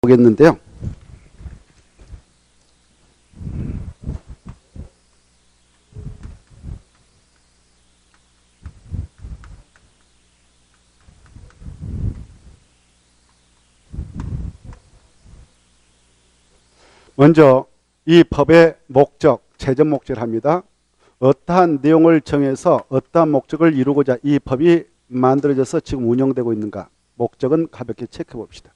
보겠는데요. 먼저 이 법의 목적, 재정 목적을 합니다. 어떠한 내용을 정해서 어떠한 목적을 이루고자 이 법이 만들어져서 지금 운영되고 있는가, 목적은 가볍게 체크해 봅시다.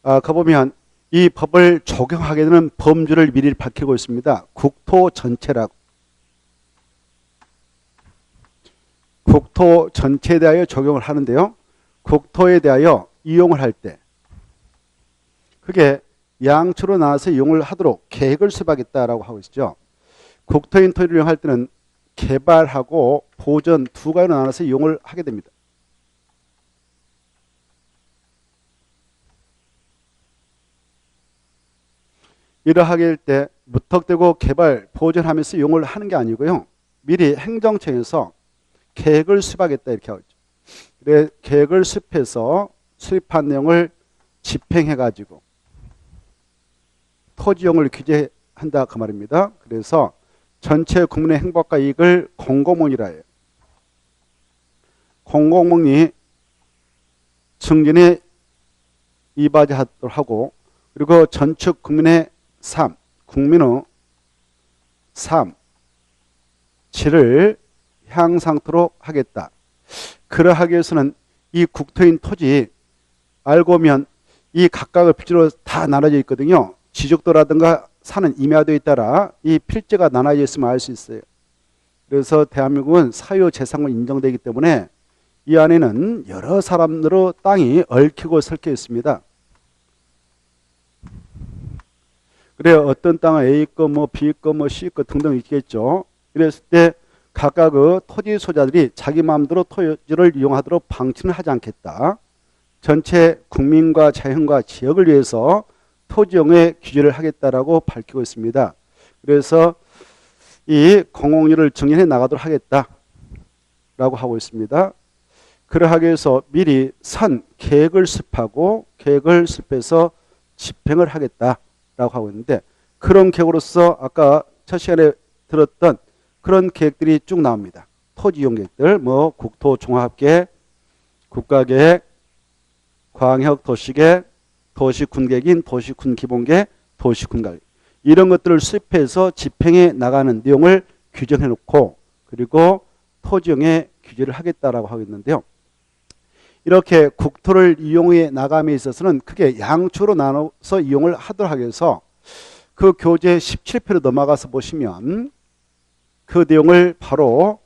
가보면 이 법을 적용하게 되는 범주를 미리 밝히고 있습니다. 국토 전체라고. 국토 전체에 대하여 적용을 하는데요. 국토에 대하여 이용을 할 때 그게 양초로 나눠서 이용을 하도록 계획을 수립하겠다라고 하고 있죠. 국토인 토지를 이용할 때는 개발하고 보전 두 가지로 나눠서 이용을 하게 됩니다. 이러하게 될 때 무턱대고 개발, 보전하면서 이용을 하는 게 아니고요. 미리 행정청에서 계획을 수립하겠다 이렇게 하고 있죠. 그래, 계획을 수립해서 수립한 내용을 집행해가지고 토지용을 규제한다 그 말입니다. 그래서 전체 국민의 행복과 이익을 공공목이라 해요. 공공목이 증진에 이바지하도록 하고, 그리고 전축 국민의 삶, 국민의 삶, 질을 향상토록 하겠다. 그러하기 위해서는 이 국토인 토지 알고 보면 이 각각의 필지로 다 나눠져 있거든요. 지적도라든가 산은 임야도에 따라 이 필지가 나눠져 있으면 알 수 있어요. 그래서 대한민국은 사유재산권 인정되기 때문에 이 안에는 여러 사람으로 땅이 얽히고 설켜 있습니다. 그래요. 어떤 땅은 A 거, 뭐 B 거, 뭐 C 거 등등 있겠죠. 그랬을 때 각각의 토지 소자들이 자기 마음대로 토지를 이용하도록 방치는 하지 않겠다. 전체 국민과 자연과 지역을 위해서 토지용의 규제를 하겠다라고 밝히고 있습니다. 그래서 이 공공유를 정연해 나가도록 하겠다라고 하고 있습니다. 그러하기 위해서 미리 계획을 수립하고 계획을 수립해서 집행을 하겠다라고 하고 있는데, 그런 계획으로서 아까 첫 시간에 들었던 그런 계획들이 쭉 나옵니다. 토지이용 계획들, 뭐 국토종합계획, 국가계획, 광역도시계획, 도시군계획인 도시군기본계획, 도시군관리, 이런 것들을 수립해서 집행해 나가는 내용을 규정해 놓고, 그리고 토지용의 규제를 하겠다라고 하고 있는데요. 이렇게 국토를 이용해 나감에 있어서는 크게 양초로 나눠서 이용을 하도록 하기 위해서 그 교재 17페이지로 넘어가서 보시면 그 내용을 바로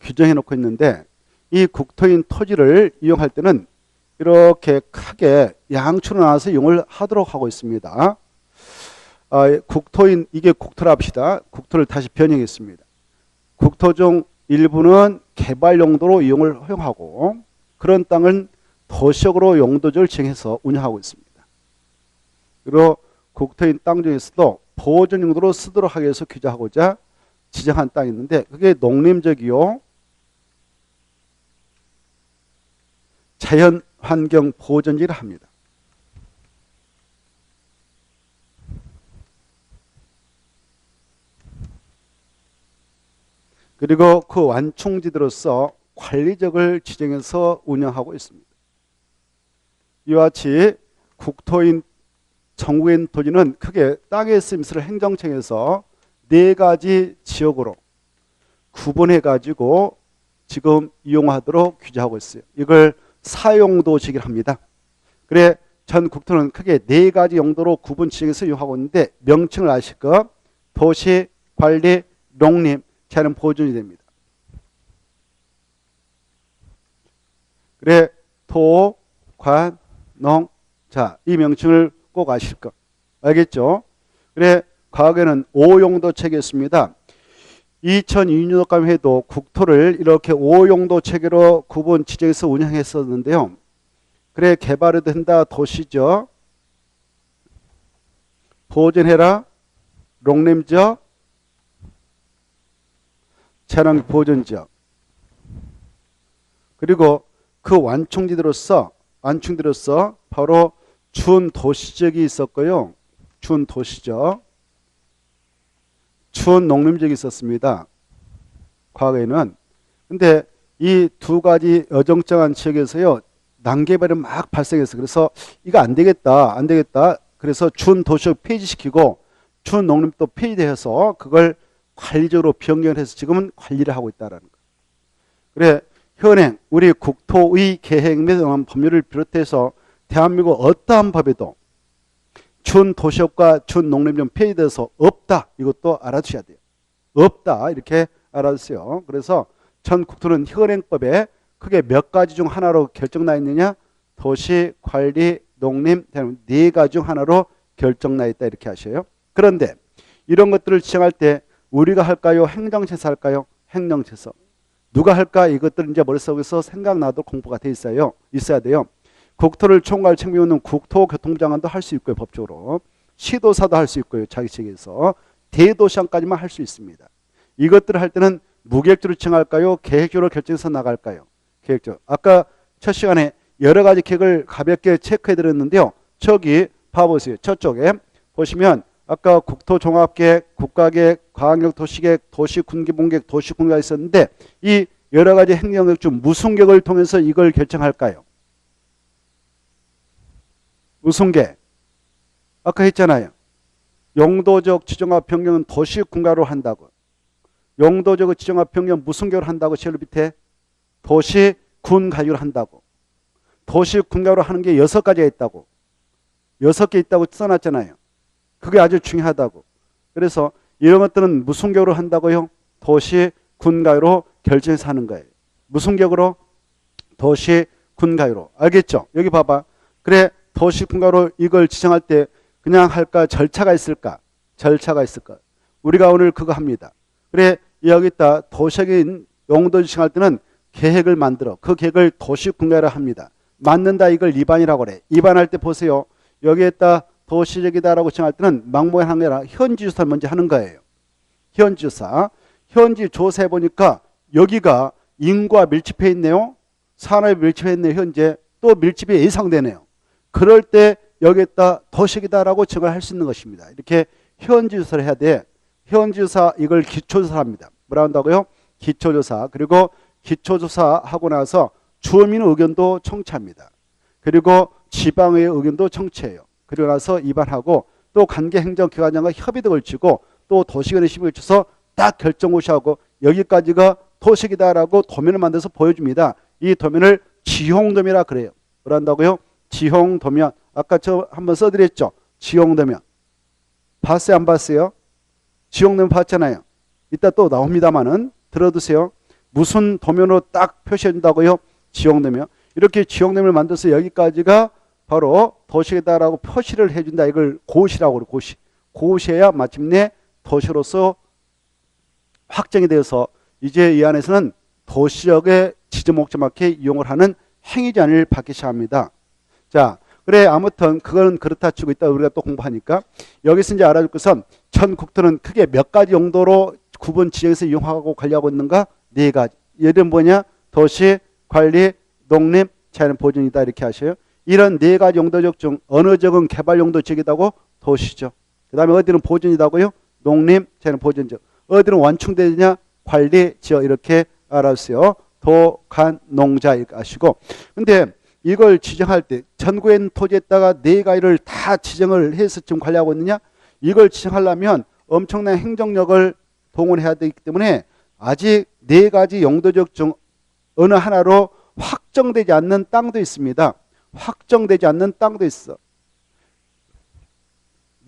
규정해 놓고 있는데, 이 국토인 토지를 이용할 때는 이렇게 크게 양초로 나눠서 이용을 하도록 하고 있습니다. 국토인, 이게 국토라 합시다. 국토를 다시 변형했습니다. 국토 중 일부는 개발 용도로 이용을 허용하고, 그런 땅은 도시적으로 용도적을 정해서 운영하고 있습니다. 그리고 국토인 땅 중에서도 보존 용도로 쓰도록 하기 위해서 규제하고자 지정한 땅이 있는데, 그게 농림적이요 자연환경 보존지를 합니다. 그리고 그 완충지들로서 관리적을 지정해서 운영하고 있습니다. 이와 같이 국토인 정부인 토지는 크게 땅의 쓰임새를 행정청에서 4가지 지역으로 구분해 가지고 지금 이용하도록 규제하고 있어요. 이걸 사용도지기를 합니다. 그래, 전 국토는 크게 4가지 용도로 구분 지정해서 이용하고 있는데, 명칭을 아실 것, 도시, 관리, 농림, 자연 보존이 됩니다. 그래, 토, 관, 농, 자, 이 명칭을 꼭 아실 것. 알겠죠? 그래, 과거에는 5용도 체계였습니다. 2002년도까지 해도 국토를 이렇게 5용도 체계로 구분 지정해서 운영했었는데요. 그래, 개발이 된다, 도시죠. 보존해라, 농림지역, 자연 보존지역. 그리고 그 완충지들로서 바로 준도시적이 있었고요. 준도시적, 준농림적이 있었습니다. 과거에는. 근데 이 두 가지 어정쩡한 지역에서요, 난개발이 막 발생했어요. 그래서 이거 안 되겠다, 안 되겠다. 그래서 준도시적 폐지시키고 준농림도 폐지해서 그걸 관리적으로 변경을 해서 지금은 관리를 하고 있다는 거예요. 그래, 현행 우리 국토의 계획 및 법률을 비롯해서 대한민국 어떠한 법에도 준도시역과 준농림좀 폐지돼서 없다. 이것도 알아두셔야 돼요. 없다. 이렇게 알아두세요. 그래서 전 국토는 현행법에 크게 몇 가지 중 하나로 결정나 있느냐? 도시, 관리, 농림, 네 가지 중 하나로 결정나 있다. 이렇게 하셔요. 그런데 이런 것들을 지정할 때 우리가 할까요? 행정처에서 할까요? 행정처에서. 누가 할까? 이것들 이제 머릿속에서 생각나도 공부가 돼 있어야 돼요. 국토를 총괄 책임있는 국토교통부 장관도 할 수 있고요. 법적으로. 시도사도 할 수 있고요. 자기 책에서. 대도시장까지만 할 수 있습니다. 이것들을 할 때는 무계획적으로 지정할까요? 계획적으로 결정해서 나갈까요? 계획적으로. 아까 첫 시간에 여러 가지 계획을 가볍게 체크해 드렸는데요. 저기 봐보세요. 저쪽에 보시면 아까 국토종합계획, 국가계획, 과학역 도시계획, 도시군기본계획, 도시군가 있었는데 이 여러 가지 행정계획 중 무슨 계획을 통해서 이걸 결정할까요? 무슨 계획? 아까 했잖아요. 용도적 지정화 변경은 도시군가로 한다고. 용도적 지정화 변경 무슨 계획을 한다고? 제일 밑에 도시군가로 한다고. 도시군가로 하는 게 6가지가 있다고. 6개 있다고 써놨잖아요. 그게 아주 중요하다고. 그래서 이런 것들은 무슨 격으로 한다고요? 도시군가로 결정해서 하는 거예요. 무슨 격으로? 도시군가로. 알겠죠? 여기 봐봐. 그래, 도시군가로 이걸 지정할 때 그냥 할까? 절차가 있을까? 절차가 있을까? 우리가 오늘 그거 합니다. 그래, 여기다 도시적인 용도 지정할 때는 계획을 만들어. 그 계획을 도시군가로 합니다. 맞는다 이걸 위반이라고 그래. 위반할 때 보세요. 여기에다 도시적이다라고 정할 때는 막무가내 하는 게 아니라 현지조사를 먼저 하는 거예요. 현지조사. 현지 조사해 보니까 여기가 인구와 밀집해 있네요. 산업에 밀집해 있네요. 현재 또 밀집이 예상되네요. 그럴 때 여기에다 도시적이다라고 정을 할 수 있는 것입니다. 이렇게 현지조사를 해야 돼. 현지조사 이걸 기초조사를 합니다. 뭐라 한다고요? 기초조사. 그리고 기초조사하고 나서 주민 의견도 청취합니다. 그리고 지방의 의견도 청취해요. 그리고 나서 위반하고 또 관계행정기관장과 협의도 걸치고 또 도시관의 심의를 거쳐서 딱 결정고시하고 여기까지가 도시이다라고 도면을 만들어서 보여줍니다. 이 도면을 지형도면이라 그래요. 뭐라 한다고요? 지형도면. 아까 저 한번 써드렸죠? 지형도면. 봤어요? 안 봤어요? 지형도면 봤잖아요. 이따 또 나옵니다만은 들어두세요. 무슨 도면으로 딱 표시해 준다고요? 지형도면. 이렇게 지형도면을 만들어서 여기까지가 바로 도시이다라고 표시를 해준다. 이걸 고시라고 그래요. 고시. 고시해야 마침내 도시로서 확정이 되어서 이제 이 안에서는 도시역의 지정 목적맞게 이용을 하는 행위제한을 받기 시작합니다. 자, 그래 아무튼 그거는 그렇다 치고 있다 우리가 또 공부하니까 여기서 이제 알아줄 것은 전 국토는 크게 몇 가지 용도로 구분 지역에서 이용하고 관리하고 있는가? 4가지. 예를 뭐냐? 도시, 관리, 농림, 자연 보존이다 이렇게 하셔요. 이런 4가지 용도적 중 어느 지역은 개발 용도 지역이다고? 도시죠. 그 다음에 어디는 보존이다고요? 농림, 자연 보존지역. 어디는 완충되느냐? 관리 지역 이렇게 알아주세요. 도, 간, 농자 이렇게 아시고. 근데 이걸 지정할 때 전국에 있는 토지에다가 4가지를 다 지정을 해서 지금 관리하고 있느냐? 이걸 지정하려면 엄청난 행정력을 동원해야 되기 때문에 아직 4가지 용도적 중 어느 하나로 확정되지 않는 땅도 있습니다. 확정되지 않는 땅도 있어.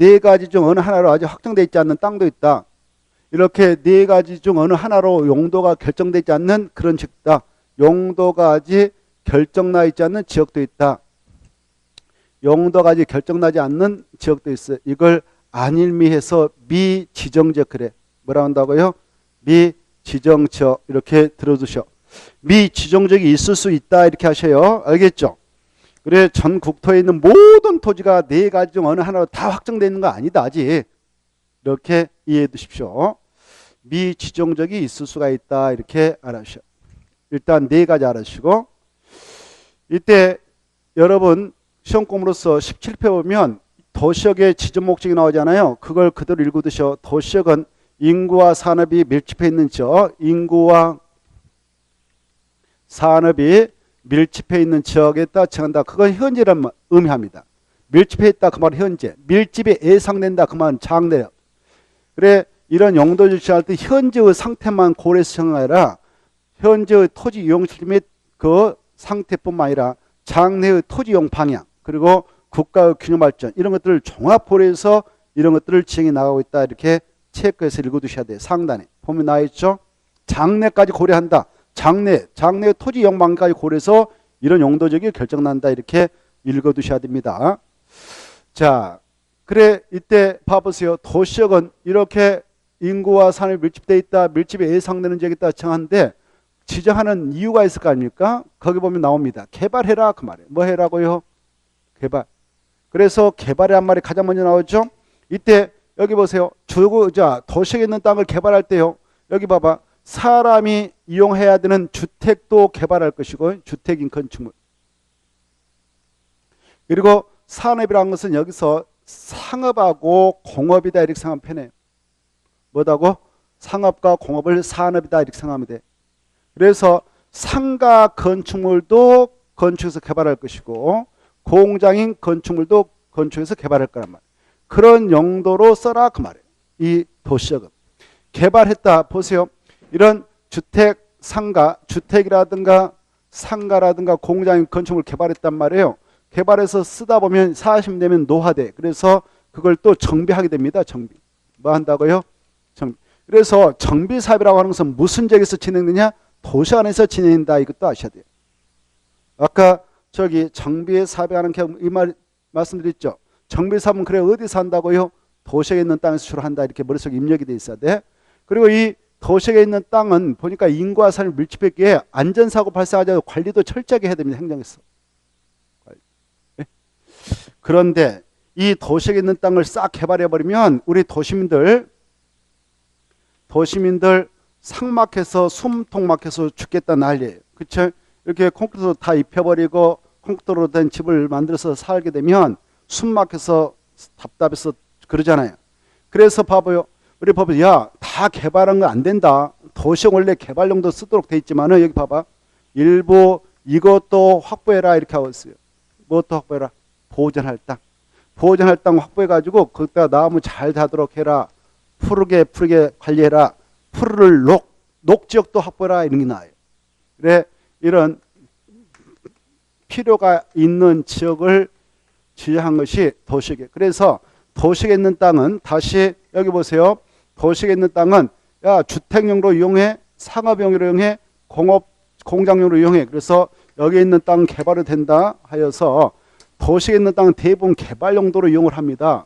4가지 중 어느 하나로 아직 확정되어 있지 않는 땅도 있다. 이렇게 4가지 중 어느 하나로 용도가 결정되지 않는 그런 지역다. 용도가 아직 결정나 있지 않는 지역도 있다. 용도가 아직 결정나지 않는 지역도 있어. 이걸 안일미해서 미지정지역 그래. 뭐라 한다고요? 미지정지역 이렇게 들어두셔. 미지정지역이 있을 수 있다 이렇게 하셔요. 알겠죠? 그래 전 국토에 있는 모든 토지가 4가지 중 어느 하나로 다 확정되어 있는 거 아니다 아직. 이렇게 이해해 두십시오. 미지정적이 있을 수가 있다 이렇게 알아주셔. 일단 4가지 알아주시고 이때 여러분 시험 공부로서 17회 보면 도시역의 지정 목적이 나오잖아요. 그걸 그대로 읽으듯이요. 도시역은 인구와 산업이 밀집해 있는 지역, 인구와 산업이 밀집해 있는 지역에다 정한다. 그건 현재란 의미합니다. 밀집해 있다 그 말은 현재, 밀집이 예상된다 그 말은 장래요. 그래 이런 용도 제시할 때 현재의 상태만 고려해서 정하라. 현재의 토지 이용 실태 및 그 상태뿐만 아니라 장래의 토지 이용 방향 그리고 국가의 균형 발전 이런 것들을 종합 고려해서 이런 것들을 지정해 나가고 있다. 이렇게 체크해서 읽어두셔야 돼요. 상단에 보면 나와 있죠. 장래까지 고려한다. 장래의 토지 이용 방향까지 고려해서 이런 용도적이 결정난다. 이렇게 읽어두셔야 됩니다. 자, 그래 이때 봐보세요. 도시역은 이렇게 인구와 산업이 밀집되어 있다. 밀집이 예상되는 지역이 있다 정하는데 지정하는 이유가 있을 거 아닙니까? 거기 보면 나옵니다. 개발해라 그 말이에요. 뭐 해라고요? 개발. 그래서 개발이란 말이 가장 먼저 나오죠. 이때 여기 보세요. 도시에 있는 땅을 개발할 때요. 여기 봐봐. 사람이 이용해야 되는 주택도 개발할 것이고 주택인 건축물. 그리고 산업이라는 것은 여기서 상업하고 공업이다 이렇게 생각하면 편해요. 뭐다고? 상업과 공업을 산업이다 이렇게 생각하면 돼. 그래서 상가 건축물도 건축에서 개발할 것이고 공장인 건축물도 건축에서 개발할 거란 말이에요. 그런 용도로 써라 그 말이에요. 이 도시역은. 개발했다. 보세요. 이런 주택, 상가, 주택이라든가 상가라든가 공장인 건축물을 개발했단 말이에요. 개발해서 쓰다 보면 40년 되면 노화돼. 그래서 그걸 또 정비하게 됩니다. 정비. 뭐 한다고요? 정비. 그래서 정비 사업이라고 하는 것은 무슨 지역에서 진행되냐? 도시 안에서 진행된다. 이것도 아셔야 돼요. 아까 저기 정비 사업이라는 이 말 말씀드렸죠. 정비 사업은 그래 어디서 한다고요? 도시에 있는 땅에서 주로 한다. 이렇게 머릿속에 입력이 돼 있어야 돼. 그리고 이 도시에 있는 땅은 보니까 인구와 산업이 밀집했기에 안전사고 발생하지 않고 관리도 철저하게 해야 됩니다. 행정에서. 네? 그런데 이 도시에 있는 땅을 싹 개발해버리면 우리 도시민들 상막해서 숨통 막혀서 죽겠다 난리예요. 그쵸? 이렇게 콘크리트로 다 입혀버리고 콘크리트로 된 집을 만들어서 살게 되면 숨 막혀서 답답해서 그러잖아요. 그래서 봐봐요. 우리 봐봐요. 야, 다 개발한 거 안 된다. 도시형 원래 개발용도 쓰도록 돼 있지만은 여기 봐봐. 일부 이것도 확보해라 이렇게 하고 있어요. 무엇도 확보해라. 보존할 땅. 보존할 땅 확보해가지고 거기다 나무 잘 자도록 해라. 푸르게 관리해라. 푸르를 녹지역도 확보해라 이런 게 나와요. 그래 이런 필요가 있는 지역을 지정한 것이 도시계. 그래서 도시에 있는 땅은 다시 여기 보세요. 도시에 있는 땅은 야 주택용으로 이용해, 상업용으로 이용해, 공장용으로 이용해. 그래서 여기 있는 땅 개발이 된다 하여서 도시에 있는 땅은 대부분 개발 용도로 이용을 합니다.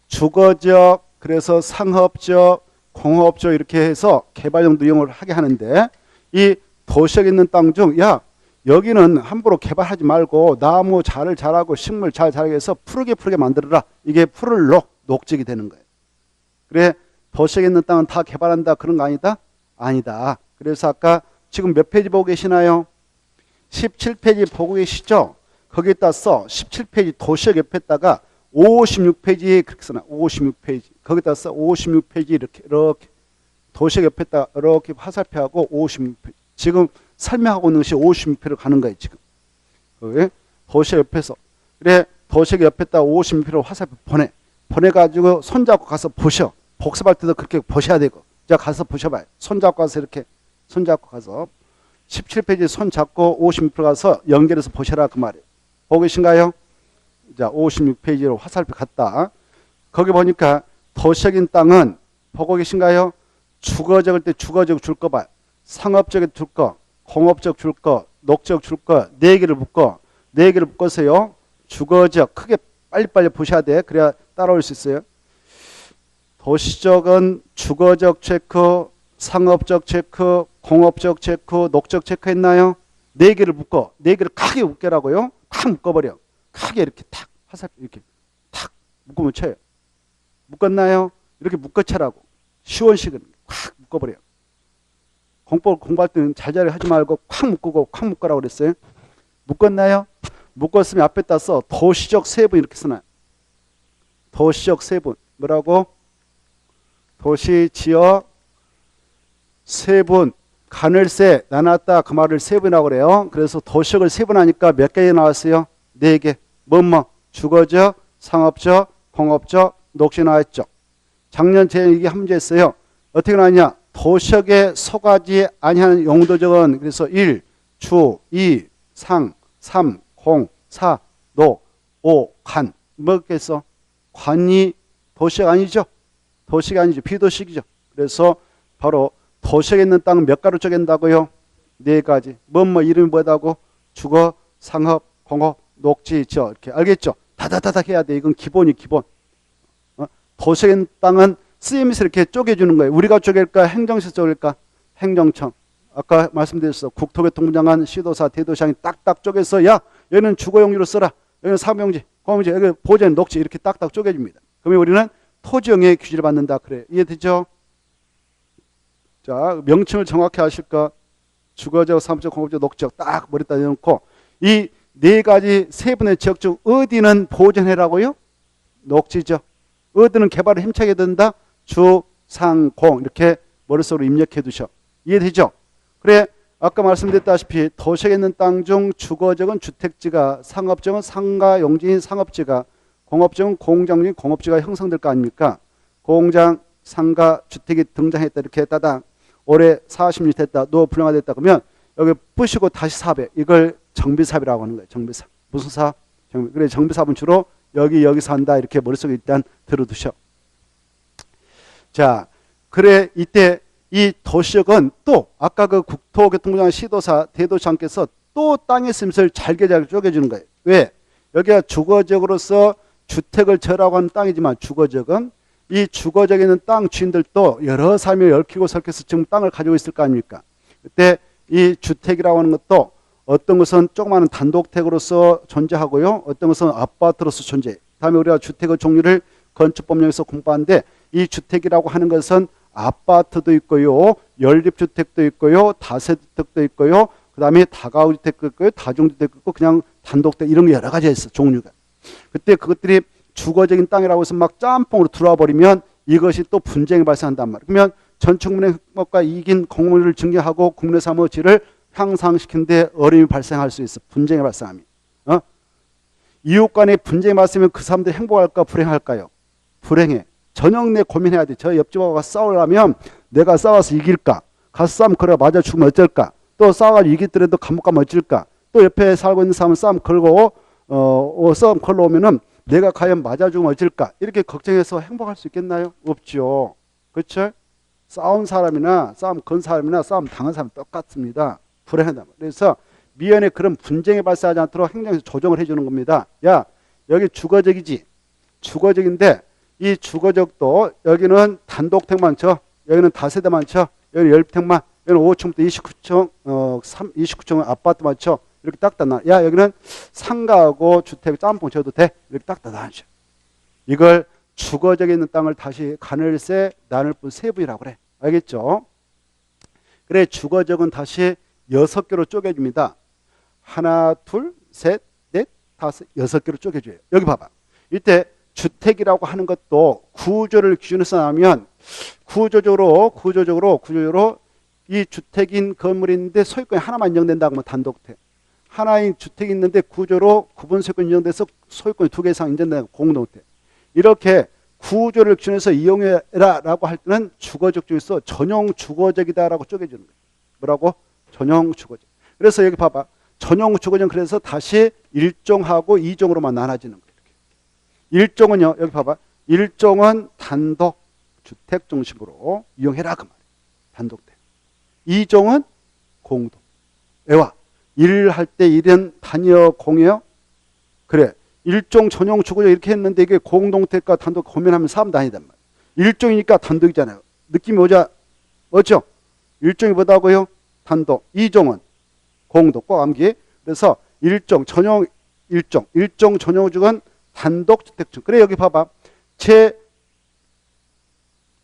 주거지역, 그래서 상업지역, 공업지역 이렇게 해서 개발 용도 이용을 하게 하는데 이 도시에 있는 땅 중 야 여기는 함부로 개발하지 말고 나무 잘 자라고 식물 잘 자라게 해서 푸르게 만들어라. 이게 푸를 녹지게 되는 거예요. 그래 도시에 있는 땅은 다 개발한다 그런 거 아니다? 아니다. 그래서 아까 지금 몇 페이지 보고 계시나요? 17페이지 보고 계시죠? 거기에다 써. 17페이지 도시역 옆에다가 56페이지에 그렇게 써놔. 56페이지. 거기다 써. 56페이지 이렇게 도시역 옆에다 이렇게 화살표하고 56페이지. 지금 설명하고 있는 것이 56페이지로 가는 거예요. 지금. 도시역 옆에서. 그래 도시역 옆에다 56페이지로 화살표 보내가지고 손잡고 가서 보셔. 복습할 때도 그렇게 보셔야 되고. 자 가서 보셔봐요. 손잡고 가서 이렇게 손잡고 가서 17페이지 손잡고 56페이지 가서 연결해서 보셔라 그 말이에요. 보고 계신가요? 자 56페이지로 화살표 갔다. 거기 보니까 도시적인 땅은 보고 계신가요? 주거적일 때 주거적 줄 거 봐요. 상업적에 줄 거, 공업적 줄 거, 녹적 줄 거, 네 개를 묶어. 네 개를 묶어서요. 주거적 크게 빨리빨리 보셔야 돼. 그래야 따라올 수 있어요. 도시적은 주거적 체크, 상업적 체크, 공업적 체크, 녹적 체크 했나요? 네 개를 묶어. 네 개를 크게 묶으라고요. 탁 묶어버려. 크게 이렇게 탁 화살표 이렇게 탁 묶으면 쳐요. 묶었나요? 이렇게 묶어쳐라고. 시원식은 콱 묶어버려. 공부할 때는 잘잘하지 말고 콱 묶고 콱 묶으라고 그랬어요. 묶었나요? 묶었으면 앞에다 써. 도시적 세분 이렇게 쓰나요? 도시적 세분. 뭐라고? 도시, 지역, 세분. 간을세 나눴다 그 말을 세분이라고 그래요. 그래서 도시역을 세분하니까 몇 개 나왔어요? 4개. 뭐뭐 주거적, 상업적, 공업적, 녹지 나왔죠. 작년 제 이게 한 문제 했어요. 어떻게 나왔냐? 도시역에 속하지 아니하는 용도적은 그래서 1, 주, 2, 상, 3, 공, 4, 녹, 5, 관. 뭐겠어? 관이 도시역 아니죠? 도시가 아니죠. 비도시이죠. 그래서 바로 도시에 있는 땅은 몇 가로 쪼갠다고요? 4가지. 뭐뭐 이름이 뭐다고? 주거, 상업, 공업, 녹지, 지역. 이렇게 알겠죠? 다다다닥 해야 돼. 이건 기본이 기본. 도시에 있는 땅은 쓰임에서 이렇게 쪼개주는 거예요. 우리가 쪼갤까? 행정에서 쪼갤까? 행정청. 아까 말씀드렸어. 국토교통부장관, 시도사, 대도시장이 딱딱 쪼개서 야 여기는 주거용지로 써라. 여기는 사무용지, 공용지, 여기 보전, 녹지 이렇게 딱딱 쪼개줍니다. 그러면 우리는 토지영의 규제를 받는다. 그래. 이해되죠? 자, 명칭을 정확히 아실까? 주거적, 사무적, 공업적, 녹지적 딱 머리에다 내놓고 이 4가지 세분의 지역 중 어디는 보전해라고요? 녹지죠. 어디는 개발을 힘차게 든다? 주, 상, 공 이렇게 머릿속으로 입력해 두셔. 이해되죠? 그래 아까 말씀드렸다시피 도시에 있는 땅 중 주거적은 주택지가, 상업적은 상가, 용지인 상업지가, 공업적은 공장적인 공업지가 형성될 거 아닙니까? 공장, 상가, 주택이 등장했다 이렇게 했다다. 올해 40년 됐다. 너 불량화됐다. 그러면 여기 부시고 다시 사업해. 이걸 정비사업이라고 하는 거예요. 정비사업. 무슨 사업? 그래 정비사업은 주로 여기서 한다. 이렇게 머릿속에 일단 들어두셔. 자, 그래 이때 이 도시역은 또 아까 그 국토교통부장 시도사 대도시장께서 또 땅의 쓰임을 잘게 쪼개주는 거예요. 왜? 여기가 주거적으로서 주택을 지으라고 하는 땅이지만 주거적은 이 주거적에 있는 땅 주인들도 여러 사람이 얽히고 설켜서 지금 땅을 가지고 있을 거 아닙니까? 그때 이 주택이라고 하는 것도 어떤 것은 조그마한 단독택으로서 존재하고요. 어떤 것은 아파트로서 존재해요. 다음에 우리가 주택의 종류를 건축법령에서 공부하는데 이 주택이라고 하는 것은 아파트도 있고요. 연립주택도 있고요. 다세대주택도 있고요. 그 다음에 다가구주택도 있고요. 다중주택도 있고 그냥 단독택 이런 게 여러 가지가 있어. 종류가. 그때 그것들이 주거적인 땅이라고 해서 막 짬뽕으로 들어와 버리면 이것이 또 분쟁이 발생한단 말이에요. 그러면 전축문의 획법과 이긴 공무를 증명하고 국내 사무질을 향상시키는데 어려움이 발생할 수 있어. 분쟁이 발생합니다. 이웃 간의 분쟁이 발생하면 그 사람들이 행복할까 불행할까요? 불행해. 저녁 내 고민해야 돼. 저 옆집하고 싸우려면 내가 싸워서 이길까? 가서 싸움 걸어 맞아 죽으면 어쩔까? 또 싸워가지고 이기더라도 감옥 가면 어쩔까? 또 옆에 살고 있는 사람은 싸움 걸고 싸움 걸러 오면은 내가 과연 맞아 죽으면 어쩔까? 이렇게 걱정해서 행복할 수 있겠나요? 없죠. 그렇죠? 싸운 사람이나 싸움 건 사람이나 싸움 당한 사람 똑같습니다. 불행하다. 그래서 미연에 그런 분쟁이 발생하지 않도록 행정에서 조정을 해주는 겁니다. 야 여기 주거적이지. 주거적인데 이 주거적도 여기는 단독택만 쳐. 여기는 다세대만 쳐. 여기는 열택만. 여기는 5층부터 29층 아파트만 쳐. 이렇게 딱딱 나. 야 여기는 상가하고 주택 짬뽕 쳐도 돼. 이렇게 딱딱 나눠줘. 이걸 주거적에 있는 땅을 다시 가늘세, 나눌뿐 세부이라고 그래. 알겠죠? 그래 주거적은 다시 6개로 쪼개줍니다. 하나, 둘, 셋, 넷, 다섯, 6개로 쪼개줘요. 여기 봐봐. 이때 주택이라고 하는 것도 구조를 기준으로 나면 구조적으로 이 주택인 건물이 있는데 소유권이 하나만 인정된다고 하면 단독택. 하나의 주택이 있는데 구조로 구분 소유권이 인정돼서 소유권이 2개 이상 인정된다고 공동택. 이렇게 구조를 기준해서 이용해라라고 할 때는 주거적 중에서 전용 주거적이다라고 쪼개주는 거예요. 뭐라고? 전용 주거적. 그래서 여기 봐봐. 전용 주거적 그래서 다시 1종하고 2종으로만 나눠지는 거예요. 이렇게. 1종은요. 여기 봐봐. 1종은 단독 주택 중심으로 이용해라 그 말이에요. 단독택. 2종은 공동. 애와 1 할 때 1은 단위여 공이요? 그래. 1종 전용 주거적 이렇게 했는데 이게 공동택과 단독 고민하면 사람 단위단 말이에요. 1종이니까 단독이잖아요. 느낌이 오죠? 1종이 뭐다고요? 단독. 2종은 공동. 꼭 암기. 그래서 1종 전용 1종 전용 주거는 단독 주택중. 그래 여기 봐봐. 제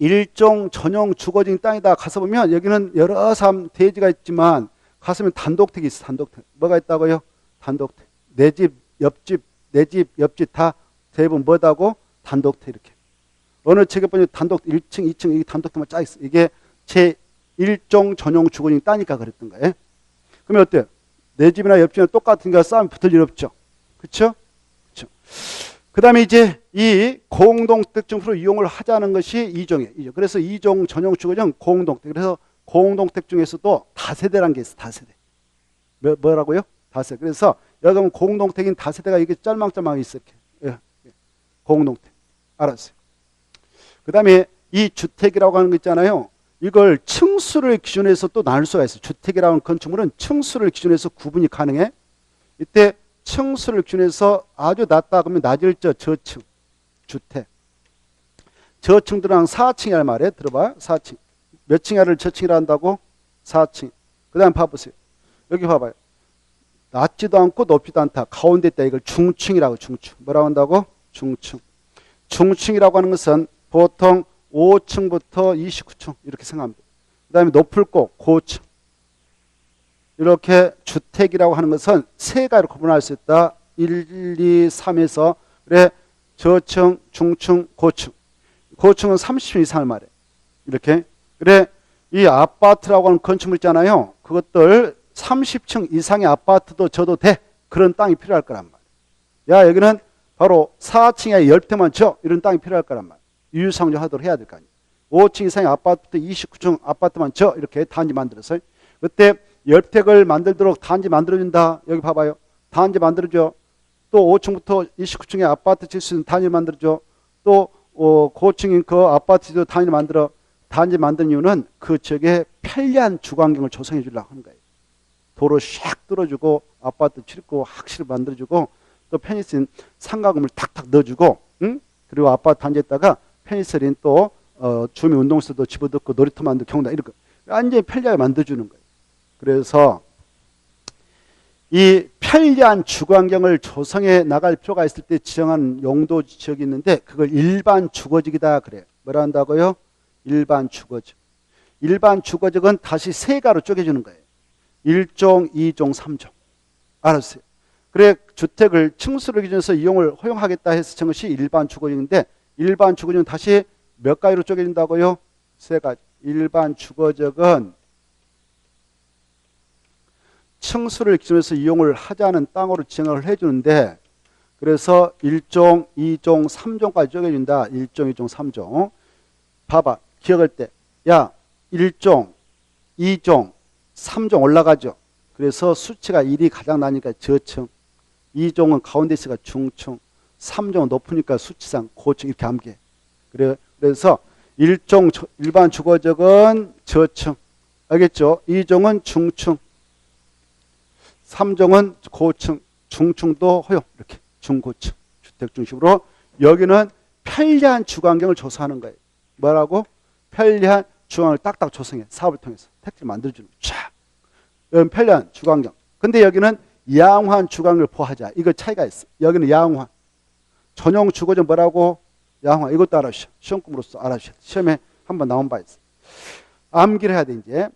1종 전용 주거진 땅에다 가서 보면 여기는 여러 사람 대지가 있지만 가서 보면 단독택이 있어. 단독택. 뭐가 있다고요? 단독택. 내 집, 옆집, 내 집, 옆집 다 대부분 뭐다고? 단독택 이렇게. 어느 책에 보니 단독 1층, 2층 이 단독택만 짜 있어. 이게 제 1종 전용 주거용 따니까 그랬던 거예요. 그러면 어때요? 내 집이나 옆집이나 똑같으니까 싸움 붙을 일 없죠. 그렇죠? 그렇죠. 그다음에 이제 이 공동택 중으로 이용을 하자는 것이 2종이에요. 그래서 2종 전용 주거용 공동택. 그래서 공동택 중에서도 다세대라는 게 있어. 다세대. 뭐라고요? 다세대. 그래서 여기 보면 공동택인 다세대가 이게 짤망짤망 있어. 이렇게. 예. 공동택. 알았어요. 그다음에 이 주택이라고 하는 거 있잖아요. 이걸 층수를 기준해서 또 나눌 수가 있어요. 주택이라고 하는 건축물은 층수를 기준해서 구분이 가능해. 이때 층수를 기준해서 아주 낮다 그러면 낮을 저층 주택. 저층들은 4층이란 말이에요. 들어봐. 4층. 몇 층이라를 저층이라 한다고? 4층. 그 다음에 봐보세요. 여기 봐봐요. 낮지도 않고 높지도 않다. 가운데 있다. 이걸 중층이라고. 중층. 뭐라고 한다고? 중층. 중층이라고 하는 것은 보통 5층부터 29층 이렇게 생각합니다. 그 다음에 높을 곳 고층. 이렇게 주택이라고 하는 것은 세 가지로 구분할 수 있다. 1, 2, 3에서 그래 저층, 중층, 고층. 고층은 30층 이상을 말해. 이렇게. 그래 이 아파트라고 하는 건축물 있잖아요. 그것들 30층 이상의 아파트도 져도 돼. 그런 땅이 필요할 거란 말이야. 야 여기는 바로 4층에 10대만 져. 이런 땅이 필요할 거란 말이야. 유유상종하도록 해야 될 거 아니에요. 5층 이상의 아파트부터 29층 아파트만 져. 이렇게 단지 만들어서 그때 10택을 만들도록 단지 만들어준다. 여기 봐봐요. 단지 만들어줘. 또 5층부터 29층의 아파트 질 수 있는 단지 만들어줘. 또 고층인 그 아파트도 단지 만들어. 단지 만든 이유는 그 지역에 편리한 주거환경을 조성해 주려고 하는 거예요. 도로 샥 뚫어주고 아파트 출입구 확실히 만들어주고 또 편의성 상가금을 탁탁 넣어주고 응? 그리고 아파트 단지에다가 편의시설인 또 주민 운동시설도 집어넣고 놀이터 만들고 경운다 이런 거 완전히 편리하게 만들어주는 거예요. 그래서 이 편리한 주거환경을 조성해 나갈 필요가 있을 때 지정한 용도 지역이 있는데 그걸 일반 주거지역이다 그래요. 뭐라 한다고요? 일반 주거지역. 일반 주거지역은 다시 세 가로 쪼개주는 거예요. 1종, 2종, 3종. 알았어요. 그래 주택을 층수를 기준해서 이용을 허용하겠다 해서 정한 것이 일반 주거지역인데 일반 주거지역은 다시 몇 가지로 쪼개진다고요? 세 가지. 일반 주거지역은 층수를 기준해서 이용을 하자는 땅으로 지정을 해주는데 그래서 1종, 2종, 3종까지 쪼개진다. 1종, 2종, 3종. 봐봐. 기억할 때 야 1종, 2종, 3종 올라가죠. 그래서 수치가 1이 가장 나니까 저층 2종은 가운데 있으니까 중층 3종은 높으니까 수치상 고층 이렇게 암기해. 그래서 1종 일반 주거지역은 저층 알겠죠? 2종은 중층 3종은 고층 중층도 허용 이렇게 중고층 주택 중심으로 여기는 편리한 주거환경을 조성하는 거예요. 뭐라고? 편리한 주거환경을 딱딱 조성해. 사업을 통해서 택지를 만들어주는 거예요. 여기는 편리한 주거환경. 근데 여기는 양호한 주거환경을 보호하자. 이거 차이가 있어. 여기는 양호한. 전용 주거지역 뭐라고? 양호한. 이것도 알아주셔. 시험금으로서 알아주셔. 시험에 한번 나온 바 있어. 암기를 해야 돼 이제.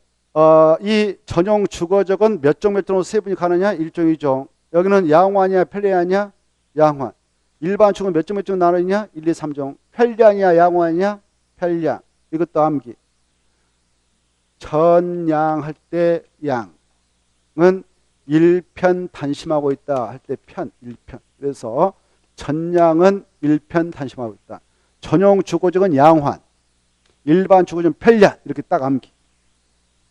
이 전용 주거지역은 몇 종 몇 종으로 세분이 가느냐? 1종 2종. 여기는 양호하냐 편리하냐? 양호한. 일반 주거는 몇 종 몇 종 나누냐? 1, 2, 3종. 편리하냐 양호하냐? 편리한. 이것도 암기. 전양할 때 양은 일편 단심하고 있다 할 때 편, 일편. 그래서 전양은 일편 단심하고 있다. 전용 주거지역은 양호한. 일반 주거지역은 편리한. 이렇게 딱 암기.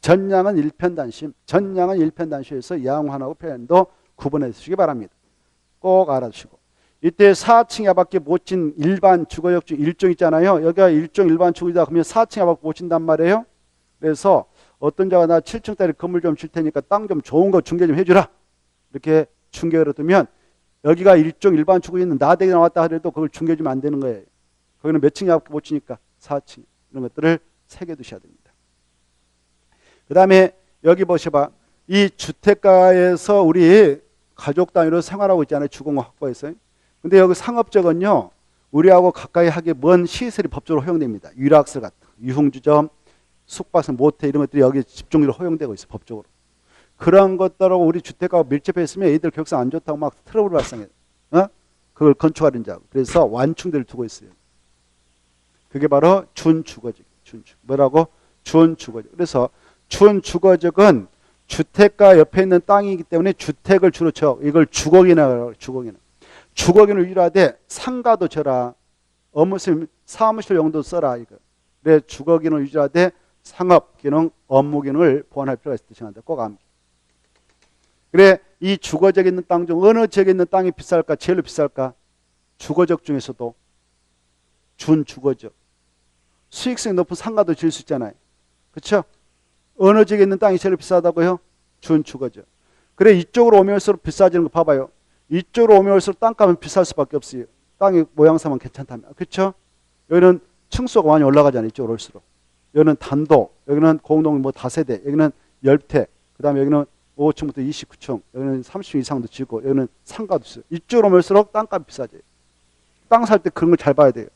전양은 일편 단심. 전양은 일편 단심에서 양호한하고 편리한도 구분해 주시기 바랍니다. 꼭 알아주시고. 이때 4층 이하밖에 못 진 일반 주거지역 중 1종 있잖아요. 여기가 1종 일반 주거지역이다 그러면 4층 이하밖에 못 진단 말이에요. 그래서 어떤 자가 나 7층짜리 건물 좀 줄 테니까 땅 좀 좋은 거 중개 좀 해주라. 이렇게 중개를 두면 여기가 1종 일반 주거지역은 나대기 나왔다 하더라도 그걸 중개 주면 안 되는 거예요. 거기는 몇 층 이하밖에 못 치니까 4층. 이런 것들을 새겨두셔야 됩니다. 그 다음에 여기 보셔봐. 이 주택가에서 우리 가족 단위로 생활하고 있잖아요. 주거공 확보해서. 근데 여기 상업적은요. 우리하고 가까이 하기 먼 시설이 법적으로 허용됩니다. 유락설 같은 유흥주점, 숙박선, 모텔 이런 것들이 여기 집중적으로 허용되고 있어요. 법적으로. 그런 것들하고 우리 주택하고 밀접해 있으면 애들 교육상 안 좋다고 막 트러블 발생해요. 어? 그걸 건축하는 자. 그래서 완충대를 두고 있어요. 그게 바로 준주거적. 뭐라고? 준주거적. 그래서 준주거적은 주택가 옆에 있는 땅이기 때문에 주택을 주로 쳐. 이걸 주거기나 주거기나. 주거기는 유일하되 상가도 쳐라. 업무실 사무실 용도 써라. 이거. 그래 주거기는 유일하되 상업 기능, 업무 기능을 보완할 필요가 있을 때 정한다. 꼭 암기. 그래 이 주거지역에 있는 땅 중 어느 지역에 있는 땅이 비쌀까? 제일로 비쌀까? 주거적 중에서도 준주거적. 수익성이 높은 상가도 지을 수 있잖아요. 그렇죠? 어느 지역에 있는 땅이 제일 비싸다고요? 준주거적. 그래 이쪽으로 오면 올수록 비싸지는 거 봐봐요. 이쪽으로 오면 올수록 땅값은 비쌀 수밖에 없어요. 땅의 모양새만 괜찮다면. 그렇죠? 여기는 층수가 많이 올라가잖아요. 이쪽으로 올수록. 여기는 단독, 여기는 공동 뭐 다세대, 여기는 열택, 그 다음에 여기는 5층부터 29층, 여기는 30층 이상도 지고, 여기는 상가도 있어요. 이쪽으로 올수록 땅값이 비싸져요. 땅 살 때 그런 걸 잘 봐야 돼요.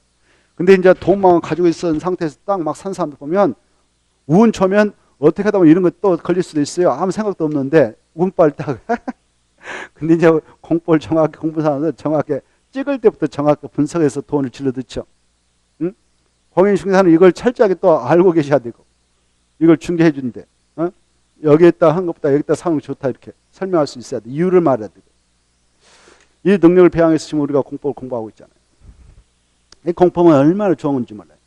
근데 이제 돈만 가지고 있는 상태에서 땅 막 산 사람들 보면 운 좋으면 어떻게 하다 보면 이런 거 또 걸릴 수도 있어요. 아무 생각도 없는데 운빨 딱. 근데 이제 공부를 정확히 공부하는 사람은 정확하게 찍을 때부터 정확히 분석해서 돈을 질러 넣죠. 응? 공인중개사는 이걸 철저하게 또 알고 계셔야 되고 이걸 중개해 준대. 어? 여기에다 한 것보다 여기다 사는 게 좋다 이렇게 설명할 수 있어야 돼. 이유를 말해야 되고. 이 능력을 배양해서 지금 우리가 공법을 공부하고 있잖아요. 이 공법은 얼마나 좋은 건지 몰라요.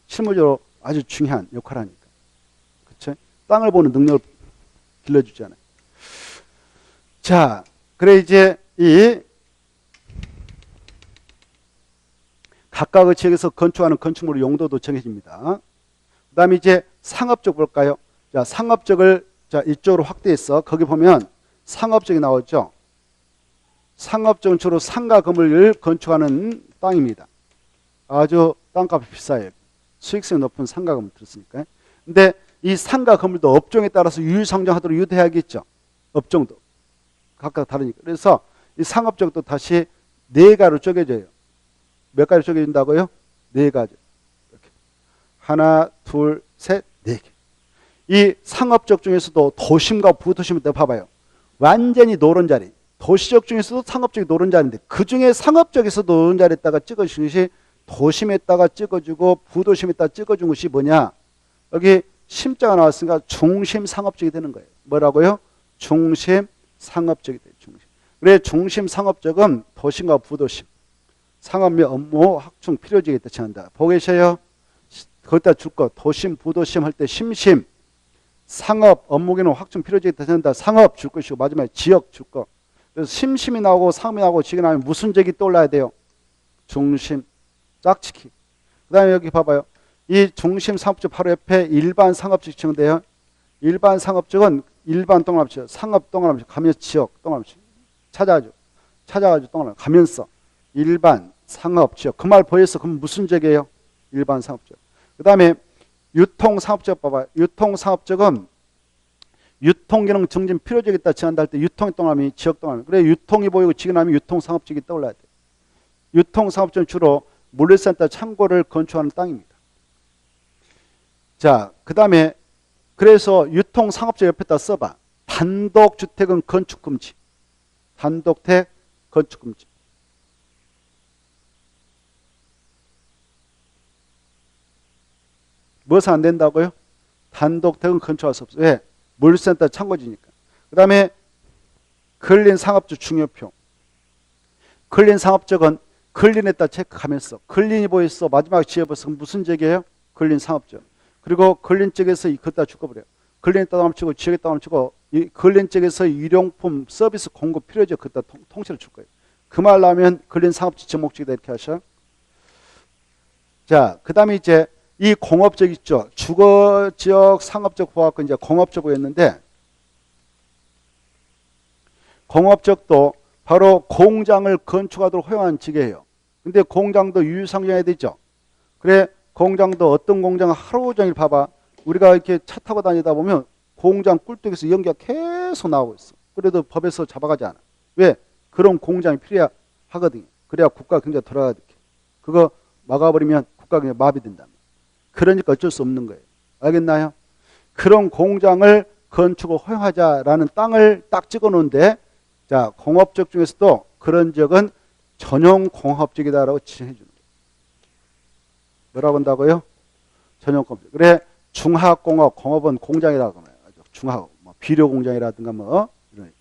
실무적으로 아주 중요한 역할을 하니까. 그렇죠? 땅을 보는 능력을 길러주잖아요. 자, 그래 이제 이 각각의 지역에서 건축하는 건축물의 용도도 정해집니다. 그 다음에 이제 상업적 볼까요? 자, 상업적을 자 이쪽으로 확대해서 거기 보면 상업적이 나오죠. 상업적은 주로 상가 건물을 건축하는 땅입니다. 아주 땅값이 비싸요. 수익성이 높은 상가 건물 들었으니까. 근데 이 상가 건물도 업종에 따라서 유유상종하도록 유도해야겠죠. 업종도 각각 다르니까. 그래서 이 상업적도 다시 네 가지로 쪼개져요. 몇 가지로 쪼개진다고요? 네 가지. 이렇게. 하나, 둘, 셋, 네 개. 이 상업적 중에서도 도심과 부도심을 또 봐봐요. 완전히 노른자리. 도시적 중에서도 상업적이 노른자리인데 그 중에 상업적에서도 노른자리에다가 찍어주는 것이 도심에다가 찍어주고 부도심에다가 찍어준 것이 뭐냐? 여기 심자가 나왔으니까 중심 상업적이 되는 거예요. 뭐라고요? 중심 상업적이 돼요. 중심. 그래 중심 상업적은 도심과 부도심. 상업 및 업무 확충 필요적이 있다 정한다. 보고 계셔요? 거기다 줄 거. 도심 부도심 할 때 심심. 상업 업무기능 확충 필요적이 있다 정한다. 상업 줄 것이고 마지막에 지역 줄 거. 그래서 심심이 나오고 상업이 나오고 지역이 나오면 무슨 적이 떠올라야 돼요? 중심. 짝짓기. 그 다음에 여기 봐봐요. 이 중심 상업적 바로 옆에 일반 상업적 지정돼요. 일반 상업적은 일반 동그라미죠. 상업 동그라미죠. 가면 지역 동그라미죠. 찾아가지고 동그라미 가면 써. 일반 상업 지역. 그 말 보였어. 그럼 무슨 적이에요? 일반 상업적. 그 다음에 유통 상업적 봐봐요. 유통 상업적은 유통기능 증진 필요적이 있다 지한다 할 때 유통의 동그라미 지역 동그라미. 그래 유통이 보이고 지금 하면 유통 상업적이 떠올라야 돼. 유통 상업적은 주로 물류센터 창고를 건축하는 땅입니다. 자, 그 다음에 그래서 유통 상업적 옆에다 써봐. 단독주택은 건축금지. 단독택 건축금지. 무엇은 안 된다고요? 단독택은 건축할 수 없어요. 왜? 물류센터 창고지니까. 그 다음에 근린 상업적 중요표. 근린 상업적은 근린에다 체크하면서 근린이 보였어. 마지막 지어봤어. 무슨 적이에요? 근린 상업적. 그리고 근린 쪽에서 그것다 죽어버려요. 근린에다 남치고 지역에다 남치고 이 근린 쪽에서 일용품 서비스 공급 필요적 그것다 통째로 줄 거예요. 그 말 나오면 근린 상업적 지목적이다 이렇게 하셔. 자, 그 다음에 이제 이 공업적 있죠. 주거지역 상업적 보호하고 이제 공업적으로 했는데 공업적도 바로 공장을 건축하도록 허용한 직이에요. 근데 공장도 유유상종해야 되죠. 그래 공장도 어떤 공장은 하루 종일 봐봐. 우리가 이렇게 차 타고 다니다 보면 공장 꿀뚝에서 연기가 계속 나오고 있어. 그래도 법에서 잡아가지 않아. 왜? 그런 공장이 필요하거든요. 그래야 국가 경제가 돌아가게. 그거 막아버리면 국가 경제가 마비된다. 그러니까 어쩔 수 없는 거예요. 알겠나요? 그런 공장을 건축을 허용하자라는 땅을 딱 찍어 놓은데, 자, 공업적 중에서도 그런 지역은 전용 공업지역이다라고 지정해 주는 거예요. 뭐라고 한다고요? 전용 공업지역. 그래, 중하공업, 공업은 공장이라고 하나요. 중하업, 뭐 비료 공장이라든가 뭐 이런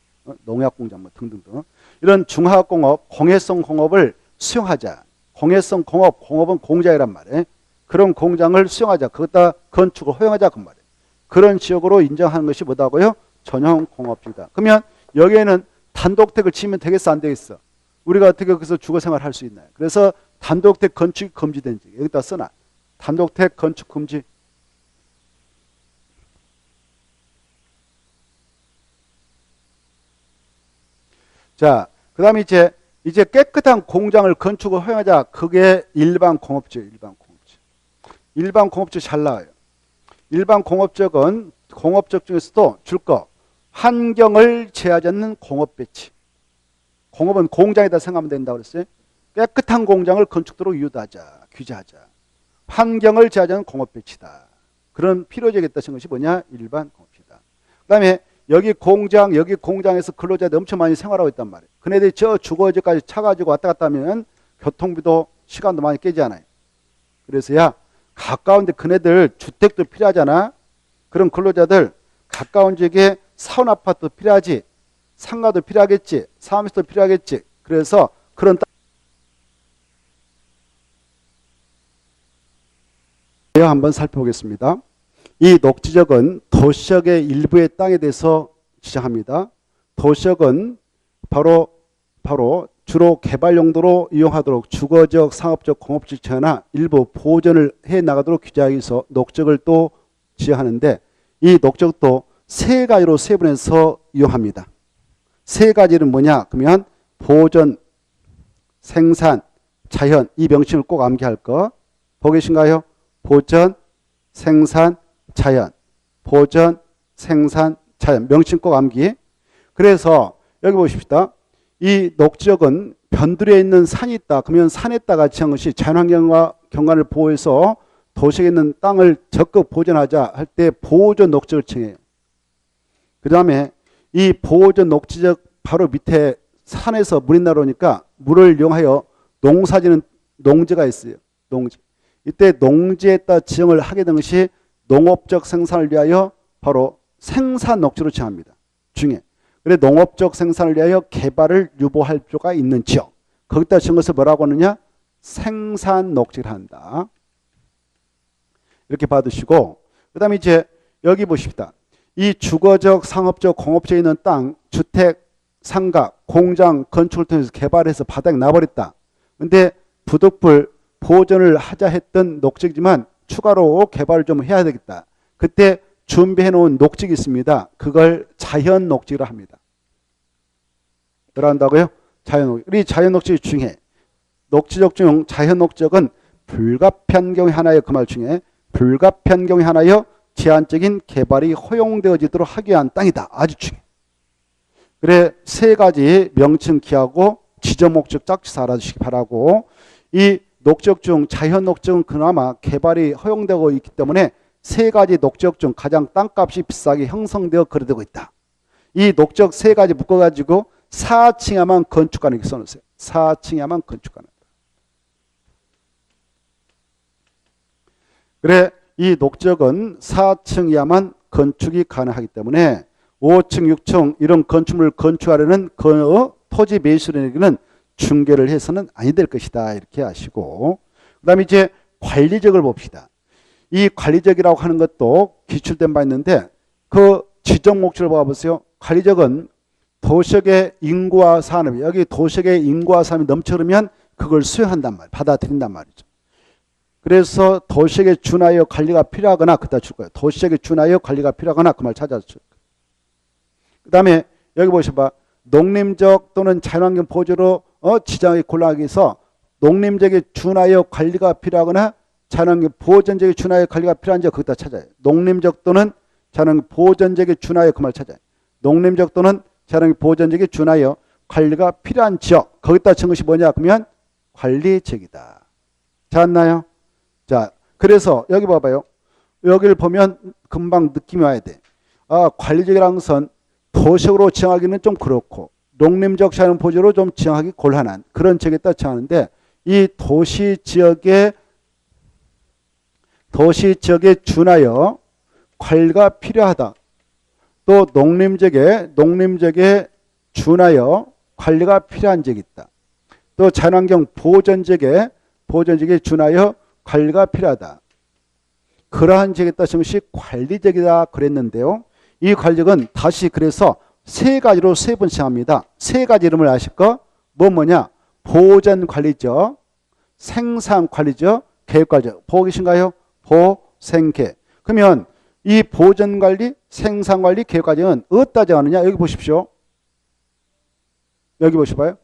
농약 공장 뭐 등등등 이런 중하공업, 공해성 공업을 수용하자. 공해성 공업, 공업은 공장이란 말이에요. 그런 공장을 수용하자. 그것다 건축을 허용하자 그 말이에요. 그런 지역으로 인정하는 것이 뭐다고요? 전용 공업지다. 그러면 여기에는 단독택을 치면 되겠어, 안 되겠어? 우리가 어떻게 거기서 주거 생활할 수 있나요? 그래서 단독택 건축이 금지된 지역 여기다 써놔. 단독택 건축 금지. 자, 그 다음에 이제 깨끗한 공장을 건축을 허용하자. 그게 일반 공업지역, 일반 공업지역. 일반 공업지역 잘 나와요. 일반 공업지역은 공업적 중에서도 줄 거. 환경을 제하지 않는 공업 배치. 공업은 공장에다 생각하면 된다고 그랬어요. 깨끗한 공장을 건축도로 유도하자, 규제하자. 환경을 제하지 않는 공업 배치다. 그런 필요적이 있다는 것이 뭐냐? 일반 공업지다. 그 다음에 여기 공장에서 근로자들이 엄청 많이 생활하고 있단 말이에요. 그네들이 저 주거지까지 차 가지고 왔다 갔다 하면 교통비도 시간도 많이 깨지잖아요. 그래서 야, 가까운데 그네들 주택도 필요하잖아. 그런 근로자들 가까운 지역에 사원 아파트도 필요하지. 상가도 필요하겠지. 사무실도 필요하겠지. 그래서 그런 땅 한번 살펴보겠습니다. 이 녹지적은 도시적의 일부의 땅에 대해서 지정합니다. 도시적은 바로 주로 개발 용도로 이용하도록 주거적, 상업적, 공업적 지역이나 일부 보존을 해 나가도록 규제하기 위해서 녹적을 또 지정하는데 이 녹적도 세 가지로 세분해서 이용합니다. 세 가지는 뭐냐? 그러면 보존, 생산, 자연 이 명칭을 꼭 암기할 거. 보고 계신가요? 보존, 생산, 자연. 보존, 생산, 자연. 명칭 꼭 암기. 그래서 여기 보십시다. 이 녹지역은 변두리에 있는 산이 있다. 그러면 산에다가 지은 것이 자연환경과 경관을 보호해서 도시에 있는 땅을 적극 보존하자 할 때 보존 녹지역을 칭해요. 그 다음에 이 보존 녹지역 바로 밑에 산에서 물이 나오니까 물을 이용하여 농사지는 농지가 있어요. 농지. 이때 농지에다 지정을 하게 된 것이 농업적 생산을 위하여 바로 생산 녹지로 정합니다. 중에. 그래 농업적 생산을 위하여 개발을 유보할 필요가 있는 지역. 거기다 지은 것을 뭐라고 하느냐? 생산 녹지를 한다. 이렇게 받으시고 그 다음에 이제 여기 보십시다. 이 주거적, 상업적, 공업적에 있는 땅, 주택, 상가, 공장, 건축을 통해서 개발해서 바닥에 놔버렸다. 근데 부득불 보존을 하자 했던 녹지지만 추가로 개발을 좀 해야 되겠다. 그때 준비해 놓은 녹지가 있습니다. 그걸 자연 녹지라 합니다. 뭐라 한다고요? 자연 녹지. 우리 자연 녹지 중에 녹지적 중 자연 녹지역은 불가피한 경우 하나의 그 말 중에 불가피한 경우 하나여 제한적인 개발이 허용되어지도록 하기 위한 땅이다. 아주 중요해. 그래 세 가지 명칭 기하고 지정 목적 짝지사 알아주시기 바라고 이 녹지역 중 자연 녹지역은 그나마 개발이 허용되고 있기 때문에 세 가지 녹지역 중 가장 땅값이 비싸게 형성되어 거래되고 있다. 이 녹지역 세 가지 묶어가지고 4층 이하만 건축가능 이렇게 써놓으세요. 4층 이하만 건축가능. 그래 이 녹지역은 4층 이하만 건축이 가능하기 때문에 5층, 6층 이런 건축물을 건축하려는 토지 매수인에게는 중개를 해서는 아니 될 것이다. 이렇게 아시고 그 다음에 이제 관리적을 봅시다. 이 관리적이라고 하는 것도 기출된 바 있는데 그 지정 목적을 봐보세요. 관리적은 도시역의 인구와 산업, 여기 도시역의 인구와 산업이 넘쳐르면 그걸 수용한단 말이에요. 받아들인단 말이죠. 그래서 도시역에 준하여 관리가 필요하거나 그다 줄 거예요. 도시역에 준하여 관리가 필요하거나 그 말 찾아줄 거예요. 그 다음에 여기 보셔봐. 농림적 또는 자연환경 보조로 지정하기 곤란하기 위해서 농림적에 준하여 관리가 필요하거나 자연환경 보전적에 준하여 관리가 필요한 지역 거기다 찾아요. 농림적 또는 자연환경 보전적에 준하여 그 말 찾아요. 농림적 또는 자연환경 보전적에 준하여 관리가 필요한 지역 거기다 친 것이 뭐냐 그러면 관리지역이다. 찾았나요? 자, 그래서 여기 봐봐요. 여기를 보면 금방 느낌이 와야 돼. 관리적이라는 것은 도시적으로 지정하기는 좀 그렇고 농림적 자연 보조로 좀 지정하기 곤란한 그런 지역에다 지정하는데 이 도시 지역에 준하여 관리가 필요하다. 또 농림지역에 준하여 관리가 필요한 지역이 있다. 또 자연환경 보전지역에 준하여 관리가 필요하다. 그러한 지역에 따른 것이 관리적이다 그랬는데요. 이 관리적은 다시 그래서 세 가지로 세분시합니다. 세 가지 이름을 아실까? 뭐냐? 보전관리적, 생산관리적, 계획관리적. 보고 계신가요? 보생계. 그러면 이 보전관리, 생산관리, 계획관리는 어디다 정하느냐? 여기 보십시오. 여기 보셔봐요.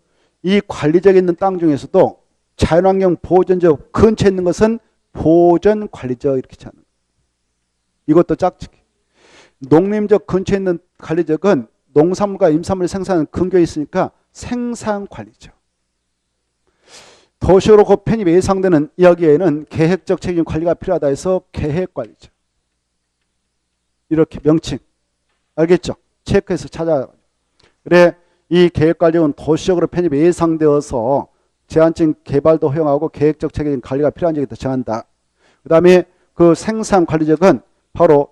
이 관리적에 있는 땅 중에서도 자연환경 보전적 근처에 있는 것은 보전관리적 이렇게 정하는 거예요. 이것도 짝짓기. 농림적 근처에 있는 관리적은 농산물과 임산물의 생산은 근교에 있으니까 생산관리적. 도시로 곧 편입 예상되는 여기에는 계획적 책임 관리가 필요하다 해서 계획관리적. 이렇게 명칭. 알겠죠? 체크해서 찾아가지고. 그래, 이 계획관리는 도시적으로 편입 예상되어서 제한적 개발도 허용하고 계획적 책임 관리가 필요한 적이 더 정한다. 그 다음에 그 생산관리적은 바로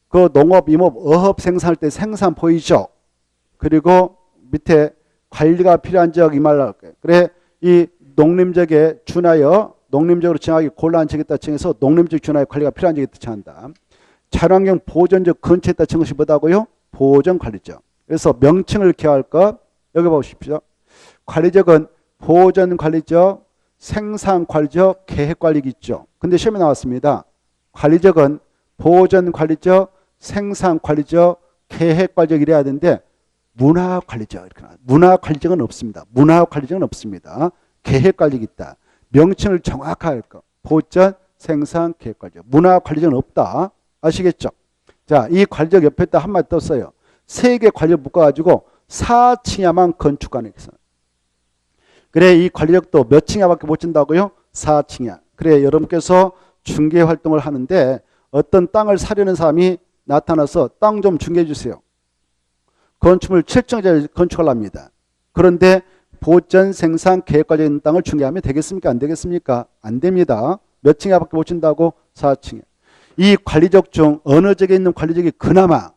그 농업, 임업, 어업 생산할 때 생산 보이죠? 그리고 밑에 관리가 필요한 지역 이 말로 할게요. 그래, 이 농림적에 준하여 농림적으로 정하기 곤란한 지역에 따라 정해서 농림적 준하여 관리가 필요한 지역에 따라 정한다. 자연환경 보전적 근처에 따라 정한 것이 뭐다고요? 보전관리적. 그래서 명칭을 기억할 것 여기 보십시오. 관리적은 보전관리적, 생산관리적, 계획관리가 있죠. 근데 시험에 나왔습니다. 관리적은 보전관리적, 생산관리적, 계획관리적 이래야 되는데 문화관리적 이렇게 나와요. 문화관리적은 없습니다. 문화관리적은 없습니다. 계획관리가 있다. 명칭을 정확하게 할 것. 보전, 생산, 계획관리적. 문화관리적은 없다. 아시겠죠? 자, 이 관리적 옆에다 한마디 떴어요. 세 개 관리적 묶어가지고 4층야만 건축가는 있어요. 그래, 이 관리적도 몇 층야밖에 못 준다고요? 4층야. 그래, 여러분께서 중개활동을 하는데 어떤 땅을 사려는 사람이 나타나서 땅 좀 중개해 주세요. 건축물 7층짜리 건축을 합니다. 그런데 보전, 생산, 계획까지 있는 땅을 중개하면 되겠습니까? 안 되겠습니까? 안 됩니다. 몇 층야밖에 못 준다고? 4층에. 이 관리적 중 어느 지역에 있는 관리적이 그나마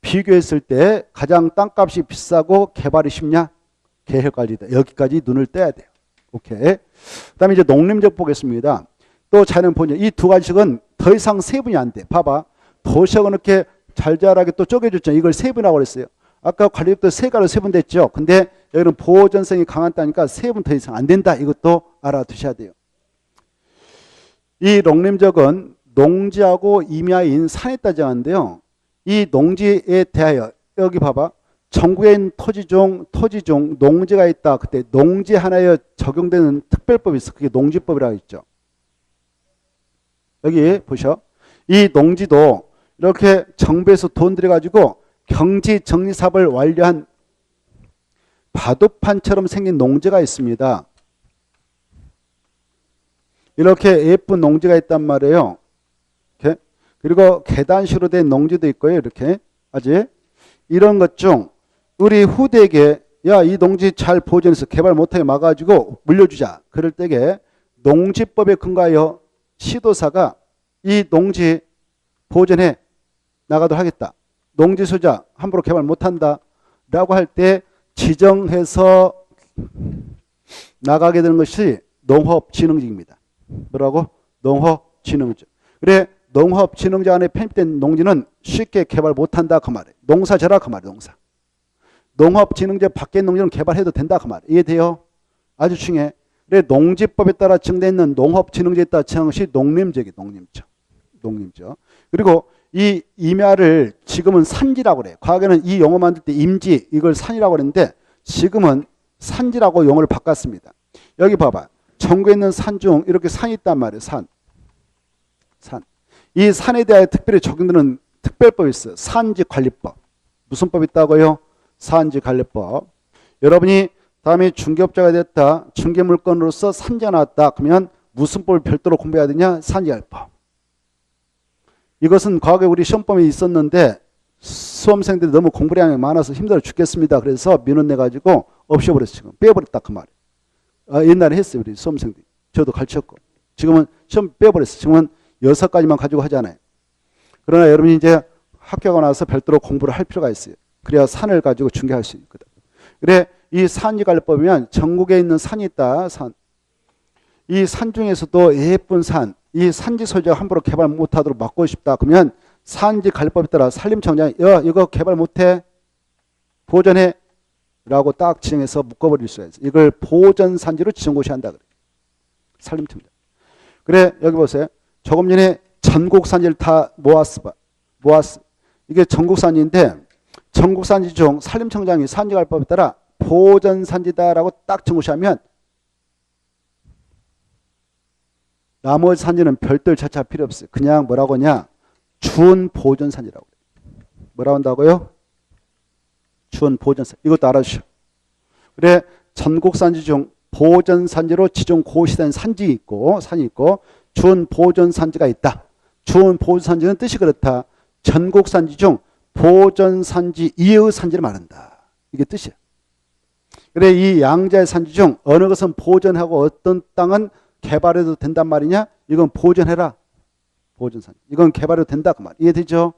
비교했을 때 가장 땅값이 비싸고 개발이 쉽냐? 계획관리다. 여기까지 눈을 떼야 돼요. 오케이. 그 다음에 이제 농림적 보겠습니다. 또 자연 보존. 이 두 가지씩은 더 이상 세분이 안 돼. 봐봐. 도시역은 이렇게 잘잘하게 또 쪼개줬죠. 이걸 세분이라고 그랬어요. 아까 관리적도 세 가지로 세분됐죠. 근데 여기는 보존성이 강한 땅이니까 세분 더 이상 안 된다. 이것도 알아두셔야 돼요. 이 농림적은 농지하고 임야인 산에 따져가는데요. 이 농지에 대하여 여기 봐봐. 전국에 있는 토지 중 농지가 있다. 그때 농지 하나에 적용되는 특별법이 있어. 그게 농지법이라고 있죠. 여기 보셔. 이 농지도 이렇게 정부에서 돈 들여가지고 경지 정리 사업을 완료한 바둑판처럼 생긴 농지가 있습니다. 이렇게 예쁜 농지가 있단 말이에요. 이렇게. 그리고 계단식으로 된 농지도 있고요. 이렇게. 아직 이런 것 중 우리 후대에게 야, 이 농지 잘 보존해서 개발 못하게 막아가지고 물려주자. 그럴 때에 농지법에 근거하여 시도사가 이 농지 보존해 나가도록 하겠다. 농지 소유자 함부로 개발 못한다. 라고 할 때 지정해서 나가게 되는 것이 농업진흥지입니다. 뭐라고? 농업진흥지. 그래, 농업진흥지 안에 편입된 농지는 쉽게 개발 못한다. 그 말이에요. 농사져라. 그 말이에요. 농사. 농업진흥제 밖의 농지는 개발해도 된다. 그 말이에요. 이해돼요? 아주 중요해. 그래, 농지법에 따라 정되어 있는 농업진흥제에 따라 정한 것이 농림지역이에요. 농림지역. 그리고 이 임야를 지금은 산지라고 그래요. 과거에는 이 용어 만들 때 임지 이걸 산이라고 그랬는데 지금은 산지라고 용어를 바꿨습니다. 여기 봐봐. 전국에 있는 산 중 이렇게 산이 있단 말이에요. 산. 이 산에 대하여 특별히 적용되는 특별법이 있어요. 산지관리법. 무슨 법 있다고요? 산지관리법. 여러분이 다음에 중개업자가 됐다. 중개물건으로서 산지가 나왔다. 그러면 무슨 법을 별도로 공부해야 되냐? 산지관리법. 이것은 과거에 우리 시험범위 있었는데 수험생들이 너무 공부량이 많아서 힘들어 죽겠습니다. 그래서 민원 내가지고 없애버렸어. 지금 빼버렸다 그 말이에요. 옛날에 했어요. 우리 수험생들이. 저도 가르쳤고. 지금은 시험 빼버렸어. 지금은 6가지만 가지고 하잖아요. 그러나 여러분이 이제 학교가 나서 별도로 공부를 할 필요가 있어요. 그래야 산을 가지고 중개할 수 있거든. 그래 이 산지관리법이면 전국에 있는 산이 있다. 산. 이 산 중에서도 예쁜 산, 이 산지 소지가 함부로 개발 못하도록 막고 싶다. 그러면 산지관리법에 따라 산림청장이 이거 개발 못해, 보전해 라고 딱 지정해서 묶어버릴 수가 있어요. 이걸 보전산지로 지정고시한다 그래. 산림청장. 그래 여기 보세요. 조금 전에 전국산지를 다 모았어. 이게 전국산지인데 전국산지 중 산림청장이 산지관리법에 따라 보전산지다라고 딱 정고시하면 나머지 산지는 별도를 자체할 필요 없어요. 그냥 뭐라고 하냐? 준보전산지라고. 뭐라고 한다고요? 준보전산. 이것도 알아주셔. 그래 전국산지 중 보전산지로 지정고시된 산지 있고 산이 있고 준보전산지가 있다. 준보전산지는 뜻이 그렇다. 전국산지 중 보전산지 이의 산지를 말한다. 이게 뜻이야. 그래 이 양자의 산지 중 어느 것은 보전하고 어떤 땅은 개발해도 된단 말이냐? 이건 보전해라. 보전산지. 이건 개발해도 된다. 그 말. 이해되죠?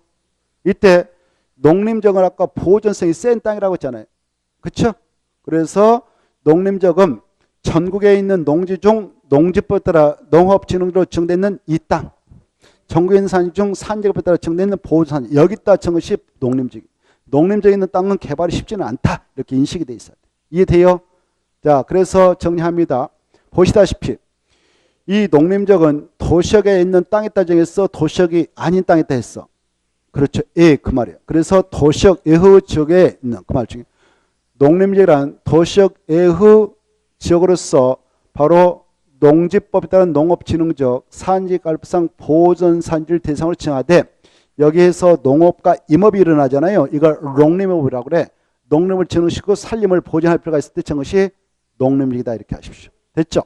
이때 농림적은 아까 보전성이 센 땅이라고 했잖아요. 그렇죠? 그래서 농림적은 전국에 있는 농지 중 농지법에 따라 농업진흥지로 지정되는 이 땅. 전국에 있는 산지 중 산지법에 따라 지정되는 보전산지. 여기다 정은 시 농림적. 농림적에 있는 땅은 개발이 쉽지는 않다. 이렇게 인식이 돼 있어요. 이해돼요? 자, 그래서 정리합니다. 보시다시피 이 농림적은 도시역에 있는 땅에다 정했어. 도시역이 아닌 땅에다 했어. 그렇죠. 예, 그 말이에요. 그래서 도시역 예후 지역에 있는 그 말 중에 농림지역이란 도시역 예후 지역으로서 바로 농지법에 따른 농업진흥적 산지관리법상 보전산지를 대상으로 지정하되 여기에서 농업과 임업이 일어나잖아요. 이걸 농림업이라고 그래. 농림을 진흥시키고 산림을 보존할 필요가 있을 때 정것이 농림지이다 이렇게 하십시오. 됐죠?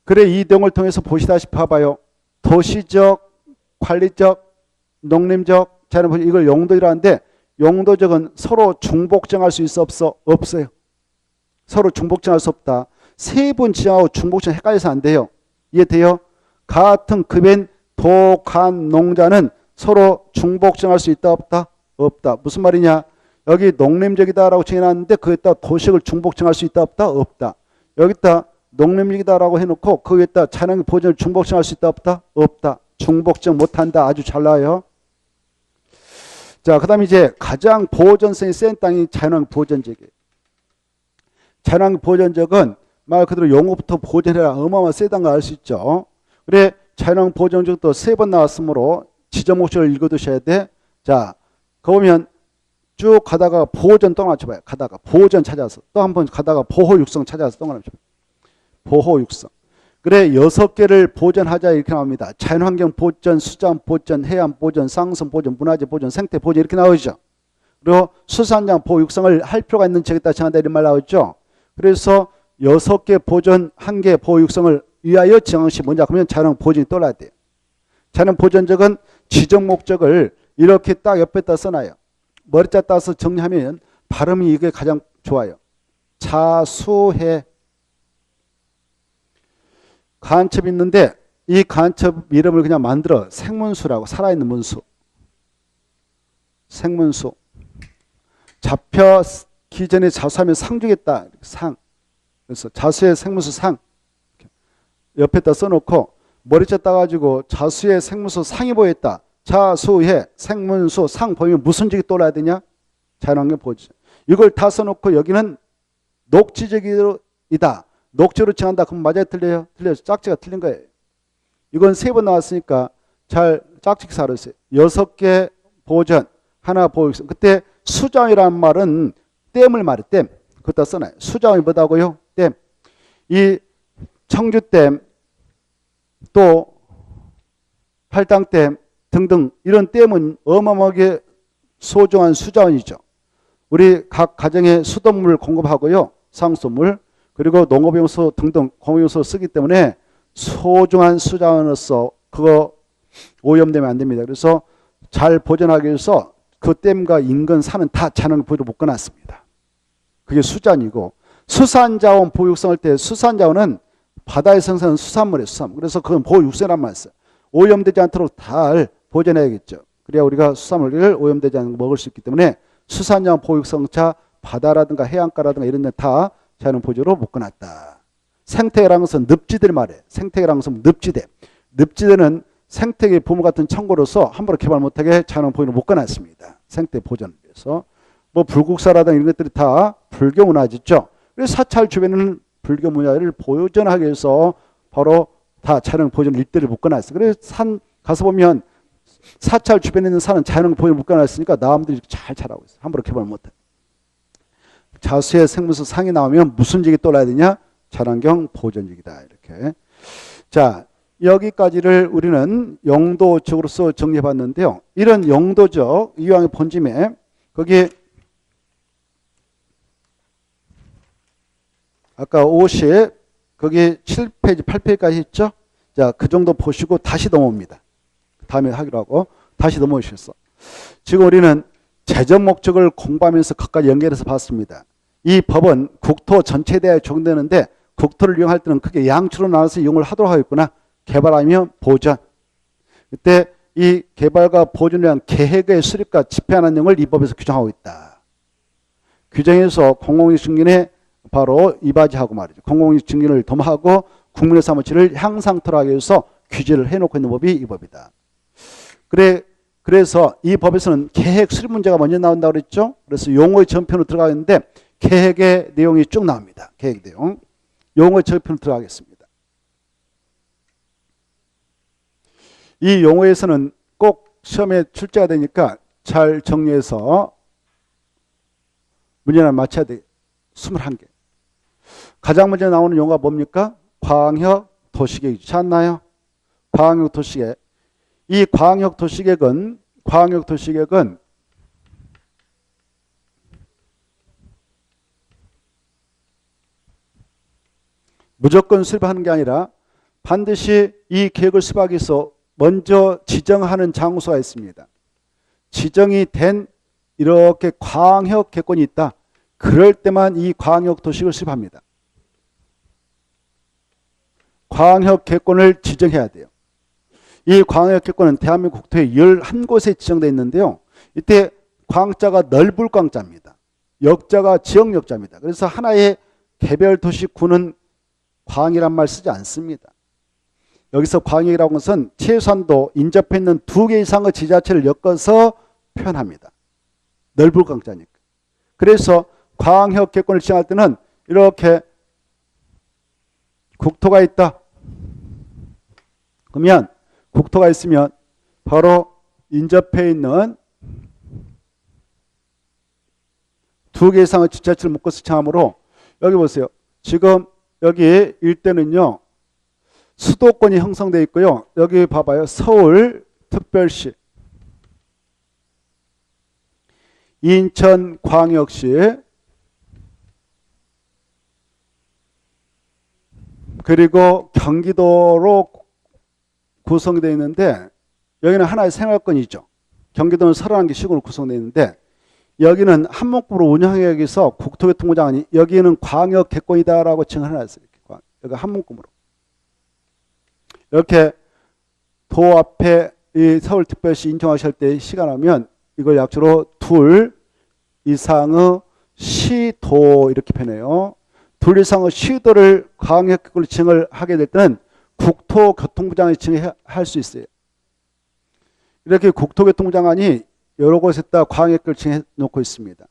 그래 이 내용을 통해서 보시다시피 봐봐요. 도시적, 관리적, 농림적, 자연보전 이걸 용도이라는데 용도적은 서로 중복정할 수 있어 없어? 없어요. 서로 중복정할 수 없다. 세분 지정하고 중복정 헷갈려서 안 돼요. 이해돼요? 같은 급인 도, 간, 농자는 서로 중복정할 수 있다 없다? 없다. 무슨 말이냐? 여기 농림적이다라고 정해놨는데 거기다 도시역을 중복정할 수 있다 없다? 없다. 여기다 농림적이다라고 해놓고 거기에다 자연환경 보전을 중복정할 수 있다 없다? 없다. 중복정 못한다. 아주 잘 나와요. 자, 그 다음에 이제 가장 보전성이 센 땅이 자연환경 보전지역이에요. 자연환경 보전지역은 말 그대로 용어부터 보전해라. 어마어마한 세다는 걸 알 수 있죠. 그래 자연환경 보전지역도 3번 나왔으므로 지정 목적을 읽어두셔야 돼. 자, 거 보면 쭉 가다가 보전 또 맞춰봐요. 가다가 보전 찾아서 또 한 번 가다가 보호육성 찾아서 또 맞춰봐요. 보호육성. 그래 6개를 보전하자 이렇게 나옵니다. 자연환경 보전, 수자원 보전, 해안 보전, 상선 보전, 문화재 보전, 생태 보전 이렇게 나오죠. 그리고 수산장 보호육성을 할 필요가 있는 지역에다 정한다 이런 말 나오죠. 그래서 6개 보전, 1개 보호육성을 위하여 정한 것이 뭐냐 그러면 자연환경 보전이 떠나야 돼요. 자연환경 보전적은 지정 목적을 이렇게 딱 옆에다 써놔요. 머리자 따서 정리하면 발음이 이게 가장 좋아요. 자수해. 간첩이 있는데 이 간첩 이름을 그냥 만들어 생문수라고. 살아있는 문수. 생문수. 잡혀기 전에 자수하면 상 주겠다. 상. 그래서 자수의 생문수 상. 옆에다 써놓고 머리자 따가지고 자수의 생문수 상이 보였다. 자수의 생문수 상 보이면 무슨 적이 떠올라야 되냐? 자연환경 보전. 이걸 다 써놓고 여기는 녹지적이다. 녹지로 정한다. 그럼 맞아요? 틀려요? 틀려요. 짝지가 틀린 거예요. 이건 3번 나왔으니까 잘 짝짓기 알았어요. 6개 보전, 하나 보육성. 그때 수자원이라는 말은 댐을 말해. 댐. 그것다 써놔요. 수자원이 뭐다고요? 댐. 이 청주댐 또 팔당댐 등등 이런 댐은 어마어마하게 소중한 수자원이죠. 우리 각 가정에 수돗물을 공급하고요. 상수물 그리고 농업용수 등등 공용수 쓰기 때문에 소중한 수자원으로서 그거 오염되면 안 됩니다. 그래서 잘 보존하기 위해서 그 댐과 인근 산은 다 자연환경 보호로 묶어놨습니다. 그게 수자원이고, 수산자원 보육성을 때 수산자원은 바다에 생산하는 수산물이에요. 수산물. 그래서 그건 보육성이란 말을 써요. 오염되지 않도록 잘 보존해야겠죠. 그래야 우리가 수산물을 오염되지 않는 거 먹을 수 있기 때문에 수산자원 보육성차 바다라든가 해안가라든가 이런 데 다 자연 보조로 묶어놨다. 생태계라는 것은 늪지대를 말해. 생태계라는 것은 늪지대. 늪지대는 생태계 보물 같은 청구로서 함부로 개발 못하게 자연 보조로 묶어놨습니다. 생태 보존을 위해서. 뭐 불국사라든가 이런 것들이 다 불교 문화지죠. 그래서 사찰 주변에는 불교 문화를 보존하기 위해서 바로 다 자연 보존 일대를 묶어놨어요. 그래서 산 가서 보면 사찰 주변에 있는 산은 자연 보존 묶어놨으니까 나무들이 잘 자라고 있어요. 함부로 개발 못해. 자수의 생문서 상이 나오면 무슨 직이 떠올라야 되냐? 자연환경 보존직이다. 이렇게. 자, 여기까지를 우리는 용도적으로서 정리해 봤는데요. 이런 용도적 이왕의 본짐에 거기 아까 50 거기 7페이지 8페이지까지 있죠. 자, 그 정도 보시고 다시 넘어옵니다. 다음에 하기로 하고 다시 넘어오셨어. 지금 우리는 재정 목적을 공부하면서 그것까지 연결해서 봤습니다. 이 법은 국토 전체에 대해 적용되는데 국토를 이용할 때는 크게 양축으로 나눠서 이용을 하도록 하겠구나. 개발하면 보전. 그때 이 개발과 보존을 위한 계획의 수립과 집행하는 내용을 이 법에서 규정하고 있다. 규정해서 공공이익 증진에 바로 이바지하고 말이죠. 공공이익 증진을 도모하고 국민의 삶의 향상토록 하기 위해서 규제를 해놓고 있는 법이 이 법이다. 그래서 이 법에서는 계획 수립 문제가 먼저 나온다고 그랬죠. 그래서 용어의 전편으로 들어가 있는데 계획의 내용이 쭉 나옵니다. 계획 내용. 용어의 전편으로 들어가겠습니다. 이 용어에서는 꼭 시험에 출제가 되니까 잘 정리해서 문제를 맞춰야 돼. 21개. 가장 먼저 나오는 용어가 뭡니까? 광역 도시계획이지 않나요? 광역 도시계획. 이 광역 도시계획은 무조건 수립하는 게 아니라 반드시 이 계획을 수립하기 위해서 먼저 지정하는 장소가 있습니다. 지정이 된 이렇게 광역 계획권이 있다. 그럴 때만 이 광역 도시계획을 수립합니다. 광역 계획권을 지정해야 돼요. 이 광역 계획권은 대한민국 국토에 11곳에 지정되어 있는데요. 이때 광자가 넓을 광자입니다. 역자가 지역 역자입니다. 그래서 하나의 개별 도시구는 광이란 말 쓰지 않습니다. 여기서 광역이라고 하는 것은 최소한도 인접해 있는 2개 이상의 지자체를 엮어서 표현합니다. 넓을 광자니까. 그래서 광역 계획권을 지정할 때는 이렇게 국토가 있다. 그러면 국토가 있으면 바로 인접해 있는 2개 이상의 지자체를 묶어서 정하므로 여기 보세요. 지금 여기 일대는요. 수도권이 형성되어 있고요. 여기 봐봐요. 서울특별시, 인천광역시, 그리고 경기도로 구성되어 있는데 여기는 하나의 생활권이죠. 경기도는 31개 시군으로 구성되어 있는데 여기는 한목구로 운영하기 위해서 국토교통부 장관이 여기는 광역 객권이다라고 칭을 해놨어요. 여기 한목구로. 이렇게 도 앞에 이 서울특별시 인정하실 때 시간 하면 이걸 약주로 둘 이상의 시도 이렇게 표현해요. 둘 이상의 시도를 광역 객권으로 칭을 하게 될 때는 국토교통부 장관이 칭할 수 있어요. 이렇게 국토교통부 장관이 여러 곳에다 광역을 칭해 놓고 있습니다.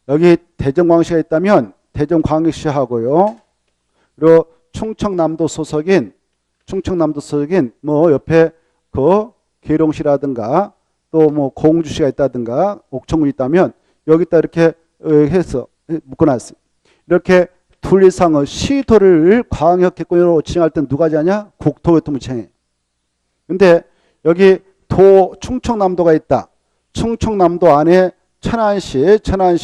여기 대전광역시가 있다면 대전광역시하고요. 그리고 충청남도 소속인 뭐 옆에 그 계룡시라든가 또 뭐 공주시가 있다든가 옥천군이 있다면 여기다 이렇게 해서 묶어놨어요. 이렇게 둘 이상의 시도를 광역 객권으로 지정할 때는 누가 하냐? 국토교통부 칭해. 근데 여기 충청남도가 있다. 충청남도 안에 천안시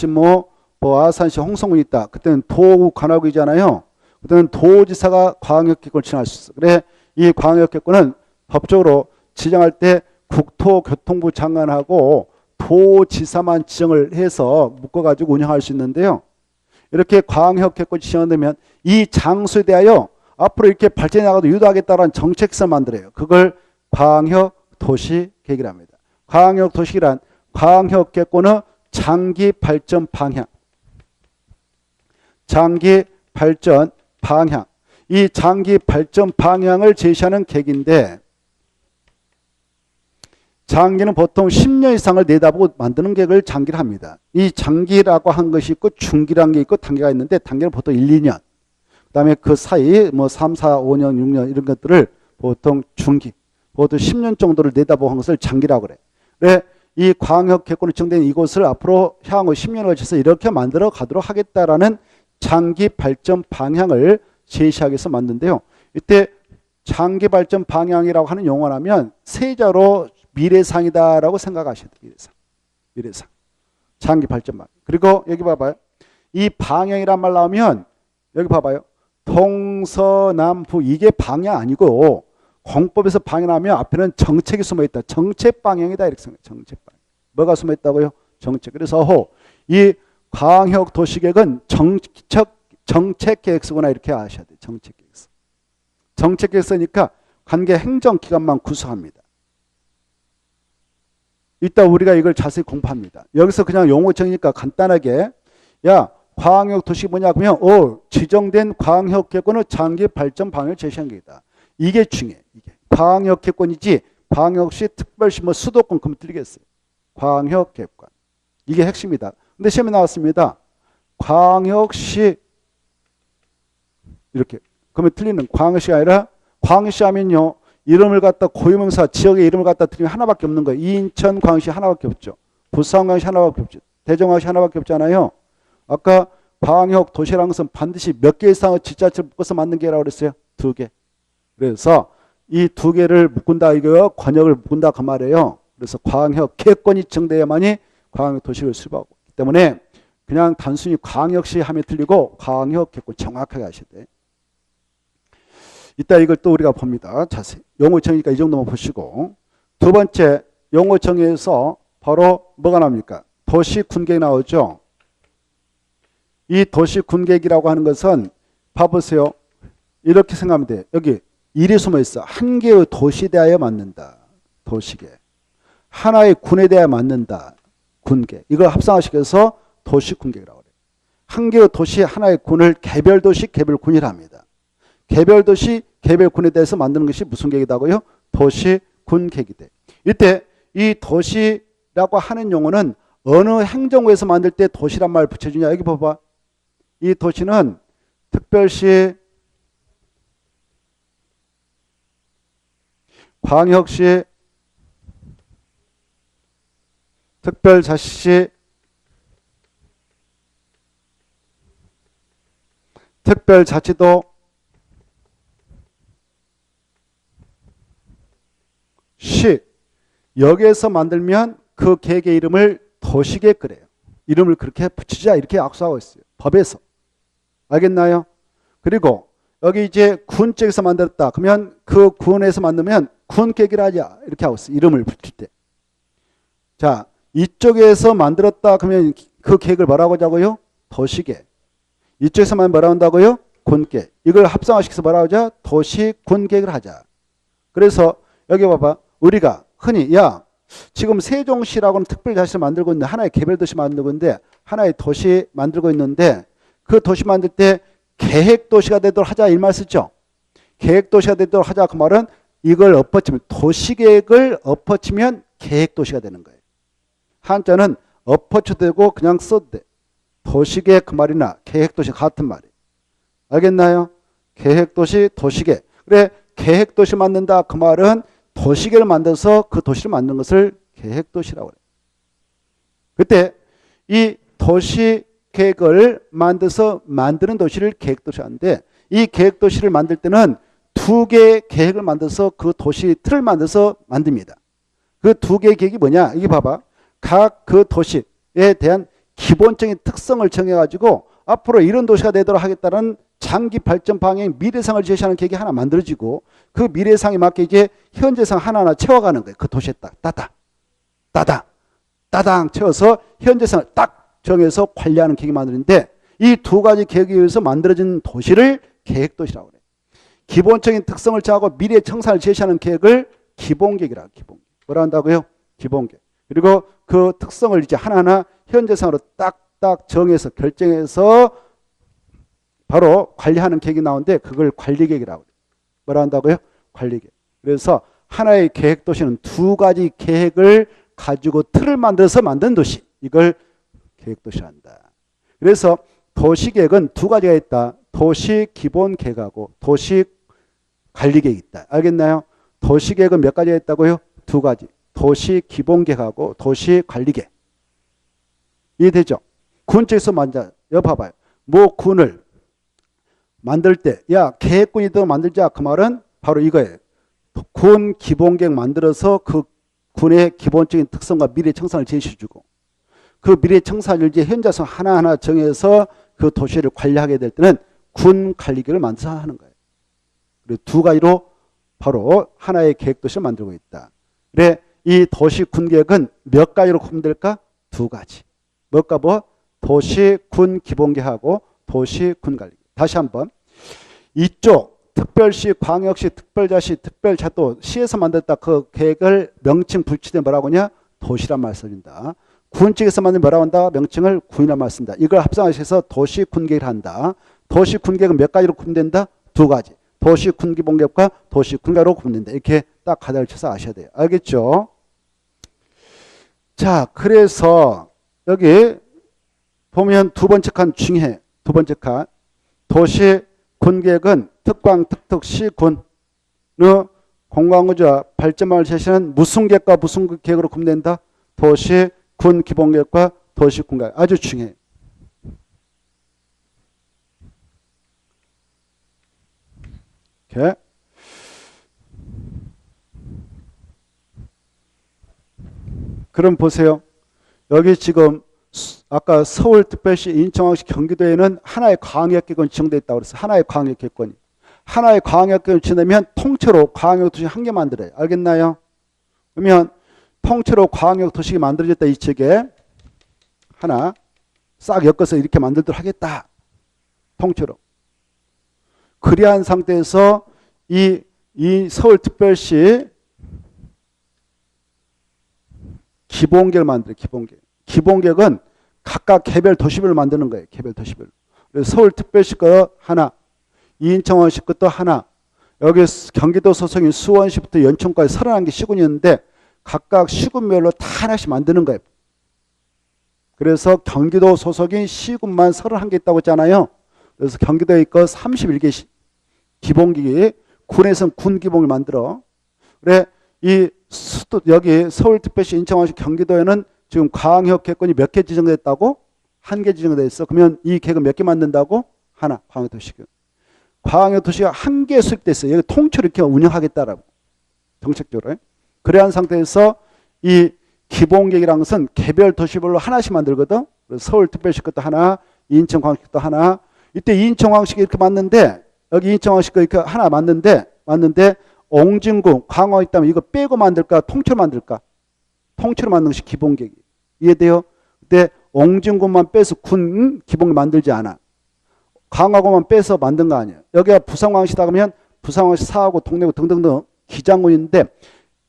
뭐 아산시 홍성군이 있다. 그때는 도 관할구이잖아요. 그때는 도지사가 광역계권을 지정할 수 있어. 그래 이 광역계권은 법적으로 지정할 때 국토교통부 장관하고 도지사만 지정을 해서 묶어가지고 운영할 수 있는데요. 이렇게 광역계획권이 지정되면 이 장소에 대하여 앞으로 이렇게 발전해 나가도 유도하겠다는 정책서 만들어요. 그걸 광역도시계획이랍니다. 광역도시계획이란 광역계획권의 장기 발전 방향. 장기 발전 방향. 이 장기 발전 방향을 제시하는 계획인데 장기는 보통 10년 이상을 내다보고 만드는 계획을 장기를 합니다. 이 장기라고 한 것이 있고 중기라는 게 있고 단기가 있는데 단기는 보통 1, 2년. 그 다음에 그 사이 뭐 3, 4, 5년, 6년 이런 것들을 보통 중기. 보통 10년 정도를 내다보는 것을 장기라고 그래. 그래 이 광역계획권이 지정된 이곳을 앞으로 향후 10년을 거쳐서 이렇게 만들어 가도록 하겠다라는 장기 발전 방향을 제시하기 위해서 만든데요. 이때 장기 발전 방향이라고 하는 용어라면 세자로 미래상이다라고 생각하셔야 돼요. 미래상. 미래상. 장기 발전 방향. 그리고 여기 봐봐요. 이 방향이란 말 나오면 여기 봐봐요. 동서남북 이게 방향 아니고 공법에서 방향 나오면 앞에는 정책이 숨어있다. 정책 방향이다 이렇게 생각해요. 정책 방향. 뭐가 숨어있다고요? 정책. 그래서 이 광역도시계획은 정책계획서구나 이렇게 아셔야 돼요. 정책계획서. 정책계획서니까 관계 행정기관만 구성합니다. 이따 우리가 이걸 자세히 공부합니다. 여기서 그냥 용어정이니까 간단하게 야 광역도시 뭐냐 그러면 지정된 광역계획권의 장기 발전 방향을 제시한 게다. 이게 중요해. 이게 광역계획권이지 광역시 특별시 뭐 수도권 그러면 틀리겠어요. 광역계획권. 이게 핵심이다. 근데 시험에 나왔습니다. 광역시 이렇게 그러면 틀리는 광역시가 아니라 광역시 하면요. 이름을 갖다 고유명사 지역의 이름을 갖다 드리면 하나밖에 없는 거예요. 인천 광역시 하나밖에 없죠. 부산 광역시 하나밖에 없죠. 대전 광역시 하나밖에 없잖아요. 아까 광역 도시라는 것은 반드시 몇 개 이상의 지자체를 묶어서 만든 게라고 그랬어요. 2개. 그래서 이 2개를 묶은다 이거요. 권역을 묶은다 그 말이에요. 그래서 광역 계획권이 지정돼야만이 광역 도시를 수립하고 있기 때문에 그냥 단순히 광역시 하면 틀리고 광역 계획권 정확하게 하셔야 돼. 이따 이걸 또 우리가 봅니다. 자세히. 용어정의니까 이 정도만 보시고. 두 번째 용어정의에서 바로 뭐가 나옵니까? 도시군계획 나오죠. 이 도시군계획이라고 하는 것은 봐보세요. 이렇게 생각하면 돼요. 여기 일이 숨어 있어. 한 개의 도시에 대하여 만든다. 도시계획. 하나의 군에 대하여 만든다. 군계획. 이걸 합성화시켜서 도시군계획이라고 그래요. 한 개의 도시 하나의 군을 개별도시 개별군이라 합니다. 개별도시 개별군에 대해서 만드는 것이 무슨 계획이다고요? 도시군계획이 돼. 이때 이 도시라고 하는 용어는 어느 행정부에서 만들 때 도시란 말 붙여주냐. 여기 봐봐. 이 도시는 특별시, 광역시, 특별자치시, 특별자치도, 시. 여기에서 만들면 그 계획의 이름을 도시계획 그래요. 이름을 그렇게 붙이자 이렇게 약속하고 있어요. 법에서. 알겠나요? 그리고 여기 이제 군 쪽에서 만들었다. 그러면 그 군에서 만들면 군계획이라 하자. 이렇게 하고 있어요. 이름을 붙일 때. 자, 이쪽에서 만들었다. 그러면 그 계획을 뭐라고 하자고요? 도시계획. 이쪽에서 뭐라고 한다고요? 군계획. 이걸 합성화시켜서 뭐라고 하자? 도시군계획을 하자. 그래서 여기 봐봐. 우리가 흔히 야 지금 세종시라고는 특별자치를 만들고 있는데 하나의 개별도시 만들고 있는데 하나의 도시 만들고 있는데 그 도시 만들 때 계획도시가 되도록 하자 이 말 쓰죠. 계획도시가 되도록 하자 그 말은 이걸 엎어치면 도시계획을 엎어치면 계획도시가 되는 거예요. 한자는 엎어쳐도 되고 그냥 써도 돼. 도시계획 그 말이나 계획도시 같은 말이에요. 알겠나요? 계획도시 도시계획. 그래 계획도시 만든다 그 말은 도시계획을 만들어서 그 도시를 만든 것을 계획도시라고 그래요. 그때 이 도시계획을 만들어서 만드는 도시를 계획도시 하는데 이 계획도시를 만들 때는 2개의 계획을 만들어서 그 도시 틀을 만들어서 만듭니다. 그 2개의 계획이 뭐냐? 이게 봐봐. 각 그 도시에 대한 기본적인 특성을 정해가지고 앞으로 이런 도시가 되도록 하겠다는 장기 발전 방향 미래상을 제시하는 계획이 하나 만들어지고 그 미래상에 맞게 이제 현재상 하나하나 채워가는 거예요. 그 도시에 따당 채워서 현재상을 딱 정해서 관리하는 계획이 만드는데 이 두 가지 계획에 의해서 만들어진 도시를 계획도시라고 그래요. 기본적인 특성을 정하고 미래 청산을 제시하는 계획을 기본계획이라고. 기본계획. 뭐라 한다고요? 기본계획. 그리고 그 특성을 이제 하나하나 현재상으로 딱딱 정해서 결정해서 바로 관리하는 계획이 나오는데 그걸 관리계획이라고 해요. 뭐라 한다고요? 관리계획. 그래서 하나의 계획도시는 두 가지 계획을 가지고 틀을 만들어서 만든 도시. 이걸 계획도시란다. 그래서 도시계획은 두 가지가 있다. 도시기본계획하고 도시관리계획이 있다. 알겠나요? 도시계획은 몇 가지가 있다고요? 두 가지. 도시기본계획하고 도시관리계획. 이해되죠? 군청에서 만져. 여기 봐봐요. 뭐 군을 만들 때 야 계획군이든 만들자. 그 말은 바로 이거예요. 군 기본계획 만들어서 그 군의 기본적인 특성과 미래 청산을 제시해주고 그 미래 청산을 이제 현재성 하나하나 정해서 그 도시를 관리하게 될 때는 군 관리계획을 만들어서 하는 거예요. 그리고 두 가지로 바로 하나의 계획도시를 만들고 있다. 그래 이 도시 군 계획은 몇 가지로 구분될까? 두 가지. 뭘까 뭐? 도시 군 기본계획하고 도시 군 관리. 다시 한번 이쪽 특별시, 광역시, 특별자시, 특별자도 시에서 만들었다 그 계획을 명칭 불치되 뭐라고 하냐? 도시란 말 써준다. 군 측에서 만든 뭐라고 한다? 명칭을 군이란 말 쓴다. 이걸 합성하셔서 도시 군 계획을 한다. 도시 군 계획은 몇 가지로 구분된다? 두 가지. 도시 군 기본계획과 도시 군 관리로 구분된다. 이렇게 딱 가닥을 쳐서 아셔야 돼요. 알겠죠? 자, 그래서 여기 보면 두 번째 칸 중요해. 두 번째 칸. 도시 군계획은 특광, 특특, 시군의 공간구조와 발전망을 제시하는 무슨 계획과 무슨 계획으로 구분된다? 도시 군 기본계획과 도시 군 계획. 아주 중요해. 이렇게. 그럼 보세요. 여기 지금 아까 서울특별시, 인천광역시, 경기도에는 하나의 광역계획권이 지정되어 있다고 그랬어요. 하나의 광역계획권이. 하나의 광역계획을 지정되면 통째로 광역도시 한 개 만들어요. 알겠나요? 그러면 통째로 광역도시가 만들어졌다. 이 책에 하나 싹 엮어서 이렇게 만들도록 하겠다. 통째로. 그리한 상태에서 이 서울특별시 기본계획을 만들어요. 기본계획. 기본계획은 각각 개별 도시별로 만드는 거예요. 개별 도시별로. 그래서 서울특별시 거 하나, 인천광역시 것도 하나, 여기 경기도 소속인 수원시부터 연천까지 31개 시군이 있는데 각각 시군별로 다 하나씩 만드는 거예요. 그래서 경기도 소속인 시군만 31개 있다고 했잖아요. 그래서 경기도에 거 31개 기본계획, 군에서는 군 기본을 만들어. 그래 여기 서울특별시, 인천광역시, 경기도에는 지금 광역계획권이 몇 개 지정됐다고? 한 개 지정돼 있어. 그러면 이 계획은 몇 개 만든다고? 하나. 광역도시가. 광역도시가 한 개 수립됐어요. 여기 통째로 이렇게 운영하겠다라고. 정책적으로. 그래야 한 상태에서 이 기본계획이라는 것은 개별 도시별로 하나씩 만들거든. 그래서 서울특별시 것도 하나, 인천광역시 것도 하나. 이때 인천광역시 이렇게 맞는데 여기 인천광역시 거 이렇게 하나 맞는데 옹진군, 광화가 있다면 이거 빼고 만들까? 통째로 만들까? 통째로 만드는 것이 기본계획. 이해돼요? 근데 옹진군만 빼서 군 기본계획 만들지 않아. 광화군만 빼서 만든 거 아니야. 여기가 부산광역시다 그러면 부산광역시 사하고 동래구 등등등 기장군인데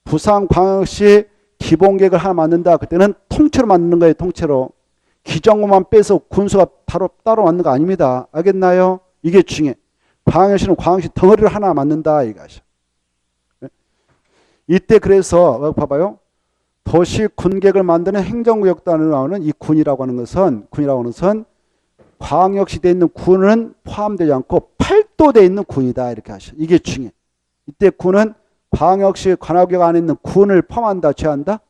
부산광역시 기본계획을 하나 만든다. 그때는 통째로 만드는 거예요. 통째로. 기장군만 빼서 군수가 따로 만든 거 아닙니다. 알겠나요? 이게 중요해. 광역시는 광역시 덩어리를 하나 만든다. 이거죠. 이때 그래서 봐봐요. 도시 군계획을 만드는 행정구역단으로 나오는 이 군이라고 하는 것은 광역시대에 있는 군은 포함되지 않고 팔도되어 있는 군이다. 이렇게 하셔. 이게 중요해. 이때 군은 광역시 관할구역 안에 있는 군을 포함한다. 제한다?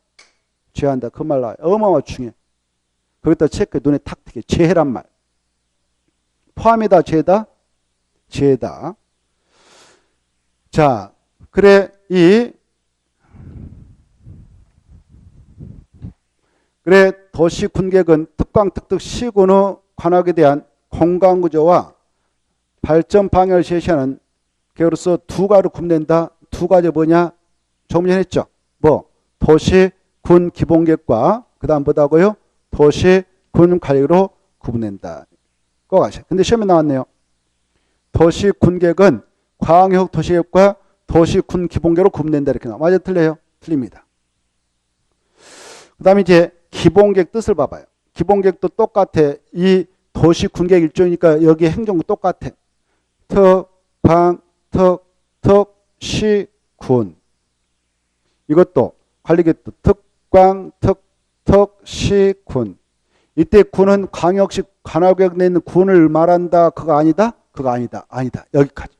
제한다. 그 말 나와요. 어마어마 중요해. 거기다 체크 눈에 탁 튀게. 제해란 말. 포함이다. 제다? 제다. 자, 그래 도시 군계획은 특광, 특특, 시군의 관할에 대한 공간구조와 발전 방향을 제시하는 계획으로서 두 가지로 구분된다. 두 가지 뭐냐? 조금 전에 했죠. 뭐 도시 군 기본계획과 그 다음 뭐다고요? 도시 군 관리로 구분된다. 꼭 아셔. 근데 시험에 나왔네요. 도시 군 계획은 광역 도시계획과 도시 군 기본계획으로 구분된다 이렇게 나와. 맞아요? 틀려요? 틀립니다. 그 다음에 이제 기본계획 뜻을 봐봐요. 기본계획도 똑같아. 이 도시 군계획 일종이니까 여기 행정구 똑같아. 특, 방, 특, 시, 군. 이것도 관리계획도 특광, 특, 시, 군. 이때 군은 광역시 관할구역 내에 있는 군을 말한다. 그거 아니다? 그거 아니다. 아니다. 여기까지.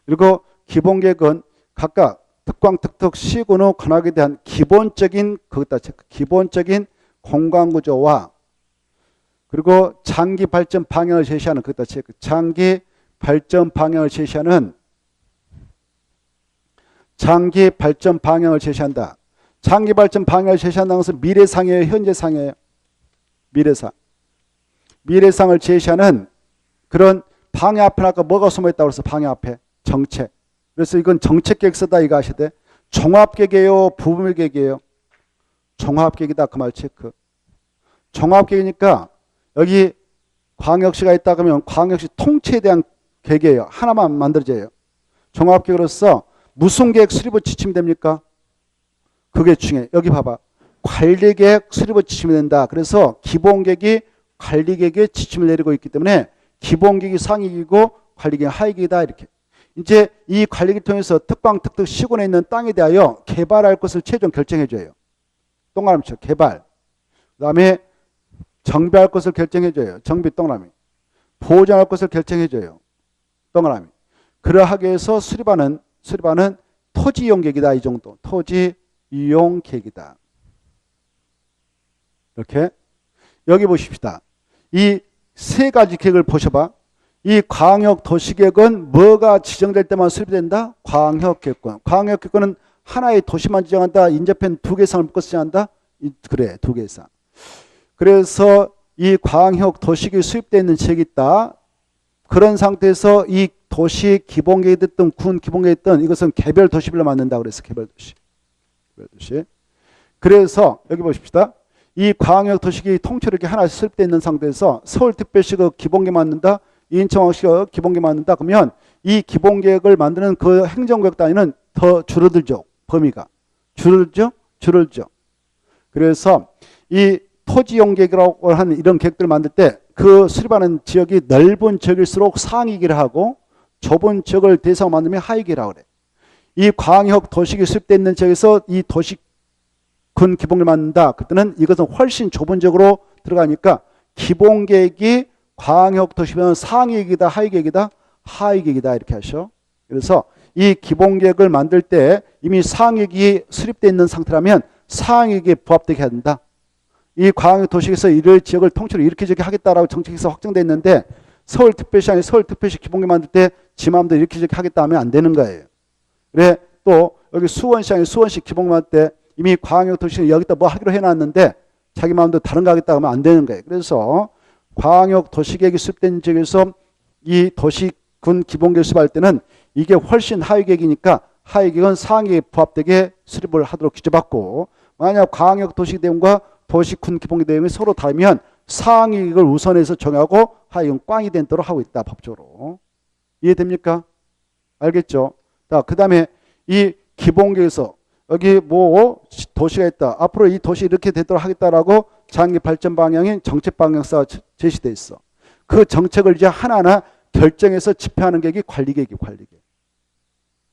그리고 기본계획은 각각 특광, 특, 시군의 관할구역에 대한 기본적인 그것다 체크. 기본적인 공간구조와 그리고 장기 발전 방향을 제시하는 그것다 체크. 장기 발전 방향을 제시하는 장기 발전 방향을 제시한다. 장기 발전 방향을 제시한다는 것은 미래상이에요, 현재상이에요? 미래상. 미래상을 제시하는 그런 방향 앞에 아까 뭐가 숨어있다고 그래서 방향 앞에 정책. 그래서 이건 정책계획서다 이거 아셔야 돼. 종합계획이에요, 부분계획이에요? 종합계획이다 그 말 체크. 종합계획이니까 여기 광역시가 있다 그러면 광역시 통째에 대한 계획이에요. 하나만 만들어져요. 종합계획으로서 무슨 계획 수립을 지치면 됩니까? 그게 중요해. 여기 봐봐. 관리계획 수립을 지치면 된다. 그래서 기본계획이 관리계획에 지침을 내리고 있기 때문에 기본계획이 상위이고 관리계획이 하위계획이다 이렇게. 이제 이 관리계획을 통해서 특방, 특특 시군에 있는 땅에 대하여 개발할 것을 최종 결정해줘요. 동그라미쳐 개발. 그 다음에 정비할 것을 결정해줘요. 정비 동그라미. 보존할 것을 결정해줘요. 동그라미. 그러하기 위해서 수립하는 토지 이용 계획이다. 이 정도. 토지 이용 계획이다. 이렇게. 여기 보십시다. 이 세 가지 계획을 보셔봐. 이 광역 도시계획은 뭐가 지정될 때만 수립된다? 광역계획권. 광역계획권은 하나의 도시만 지정한다. 인접한 두 개 이상을 묶어 지정한다. 그래, 두 개 이상. 그래서 이 광역 도시계획이 수립되어 있는 지역이 있다. 그런 상태에서 이 도시 기본계획이 됐든 군 기본계획이 됐든 이것은 개별 도시별로 만든다. 그래서 개별 도시. 개별 도시. 그래서 여기 보십시다. 이 광역 도시계획이 통째로 이렇게 하나씩 수립되어 있는 상태에서 서울특별시가 기본계획 만든다. 인천광역시가 기본계획 만든다. 그러면 이 기본계획을 만드는 그 행정구역 단위는 더 줄어들죠. 범위가. 줄어들죠. 그래서 이 토지용계획이라고 하는 이런 계획들을 만들 때 그 수립하는 지역이 넓은 지역일수록 상위계획을 하고 좁은 지역을 대상으로 만들면 하위계획이라고 그래. 이 광역 도시계획이 수립되어 있는 지역에서 이 도시 군 기본계획을 만든다. 그때는 이것은 훨씬 좁은 지역으로 들어가니까 기본계획이 광역 도시면 상위계획이다, 하위계획이다, 하위계획이다 이렇게 하셔. 그래서 이 기본계획을 만들 때 이미 상위계획이 수립되어 있는 상태라면 상위계획에 부합되게 해야 된다. 이 광역 도시에서 이를 지역을 통째로 이렇게 저렇게 하겠다라고 정책에서 확정되어 있는데 서울특별시 아니 서울특별시 기본계획 만들 때 지 마음대로 이렇게 저렇게 하겠다 하면 안 되는 거예요. 그래 또 여기 수원시 아니 수원시 기본계획 만들 때 이미 광역 도시는 여기다 뭐 하기로 해놨는데 자기 마음대로 다른 거 하겠다 하면 안 되는 거예요. 그래서 광역 도시계획이 수립된 지역에서 이 도시군 기본계획 수립할 때는 이게 훨씬 하위계획이니까 하위계획은 상위에 부합되게 수립을 하도록 규정받고 만약 광역 도시 대응과 도시군 기본계획 대응이 서로 다르면 상위계획을 우선해서 정하고 하위계획은 꽝이 되도록 하고 있다. 법적으로. 이해됩니까? 알겠죠? 자, 그 다음에 이 기본계획에서 여기 뭐 도시가 있다. 앞으로 이 도시 이렇게 되도록 하겠다라고 장기 발전 방향인 정책 방향사가 제시돼 있어. 그 정책을 이제 하나하나 결정해서 집행하는 계획이 관리계획이 관리계획.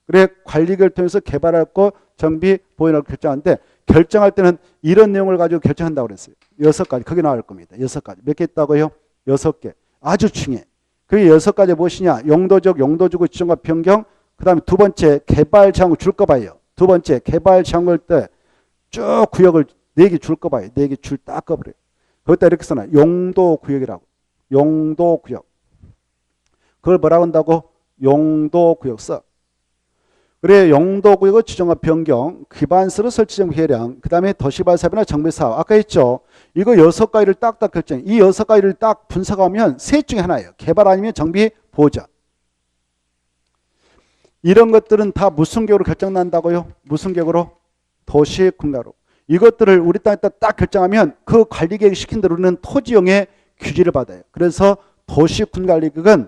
그래 관리계획을 통해서 개발할 거 정비 보존할 거 결정하는데 결정할 때는 이런 내용을 가지고 결정한다고 그랬어요. 6가지. 거기 나올 겁니다. 6가지. 몇 개 있다고요? 6개. 아주 중요해. 그게 6가지 무엇이냐? 용도적, 용도주구 지정과 변경. 그 다음에 두 번째 개발 지향을 줄 거 봐요. 두 번째 개발 지향을 때 쭉 구역을 4개 줄 거 봐요. 4개 줄 딱 꺼버려요. 거기다 이렇게 써놔. 용도구역이라고. 용도구역. 그걸 뭐라고 한다고? 용도구역 써. 그래 용도구역의 지정과 변경, 기반시설 설치정 계량, 그 다음에 도시발사업이나 정비사업. 아까 했죠. 이거 6가지를 딱딱 결정. 이 6가지를 딱 분석하면 셋 중에 하나예요. 개발 아니면 정비, 보전. 이런 것들은 다 무슨 격으로 결정난다고요? 무슨 격으로? 도시군가로. 이것들을 우리 땅에다 딱 결정하면 그 관리계획 시킨 대로는 토지용의 규제를 받아요. 그래서 도시군관리계획은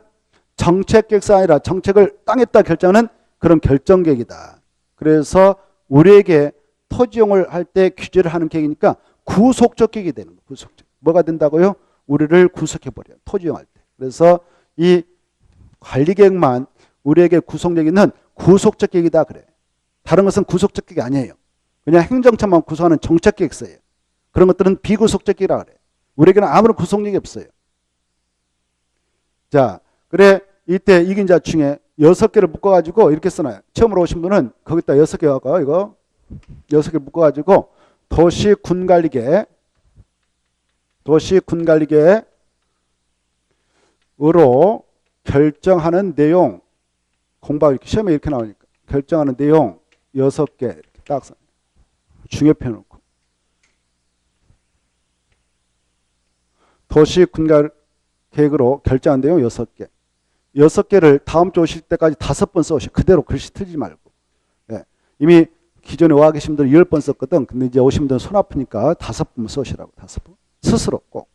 정책계획서가 아니라 정책을 땅에다 결정하는 그런 결정계획이다. 그래서 우리에게 토지용을 할 때 규제를 하는 계획이니까 구속적 계획이 되는 거예요. 구속적. 뭐가 된다고요? 우리를 구속해버려요. 토지용 할 때. 그래서 이 관리계획만 우리에게 구속력 있는 구속적 계획이다 그래. 다른 것은 구속적 계획이 아니에요. 그냥 행정처만 구성하는 정책계획서예요. 그런 것들은 비구속적 계획이라 그래. 우리에게는 아무런 구속력이 없어요. 자, 그래 이때 이긴 자 중에 6개를 묶어가지고 이렇게 써놔요. 처음으로 오신 분은 거기다 6개 갖고 이거 6개 묶어가지고 도시군관리계획으로 결정하는 내용 공부하고 이렇게 시험에 이렇게 나오니까 결정하는 내용 6개 이렇게 딱 써. 중요표 놓고 도시군관계획으로 결정한 내용 6개. 6개를 다음 주 오실 때까지 5번 써오시. 그대로 글씨 틀지 말고. 예. 이미 기존에 와 계신 분들 10번 썼거든. 근데 이제 오신 분들은 손 아프니까 5번 써오시라고. 5번. 스스로 꼭.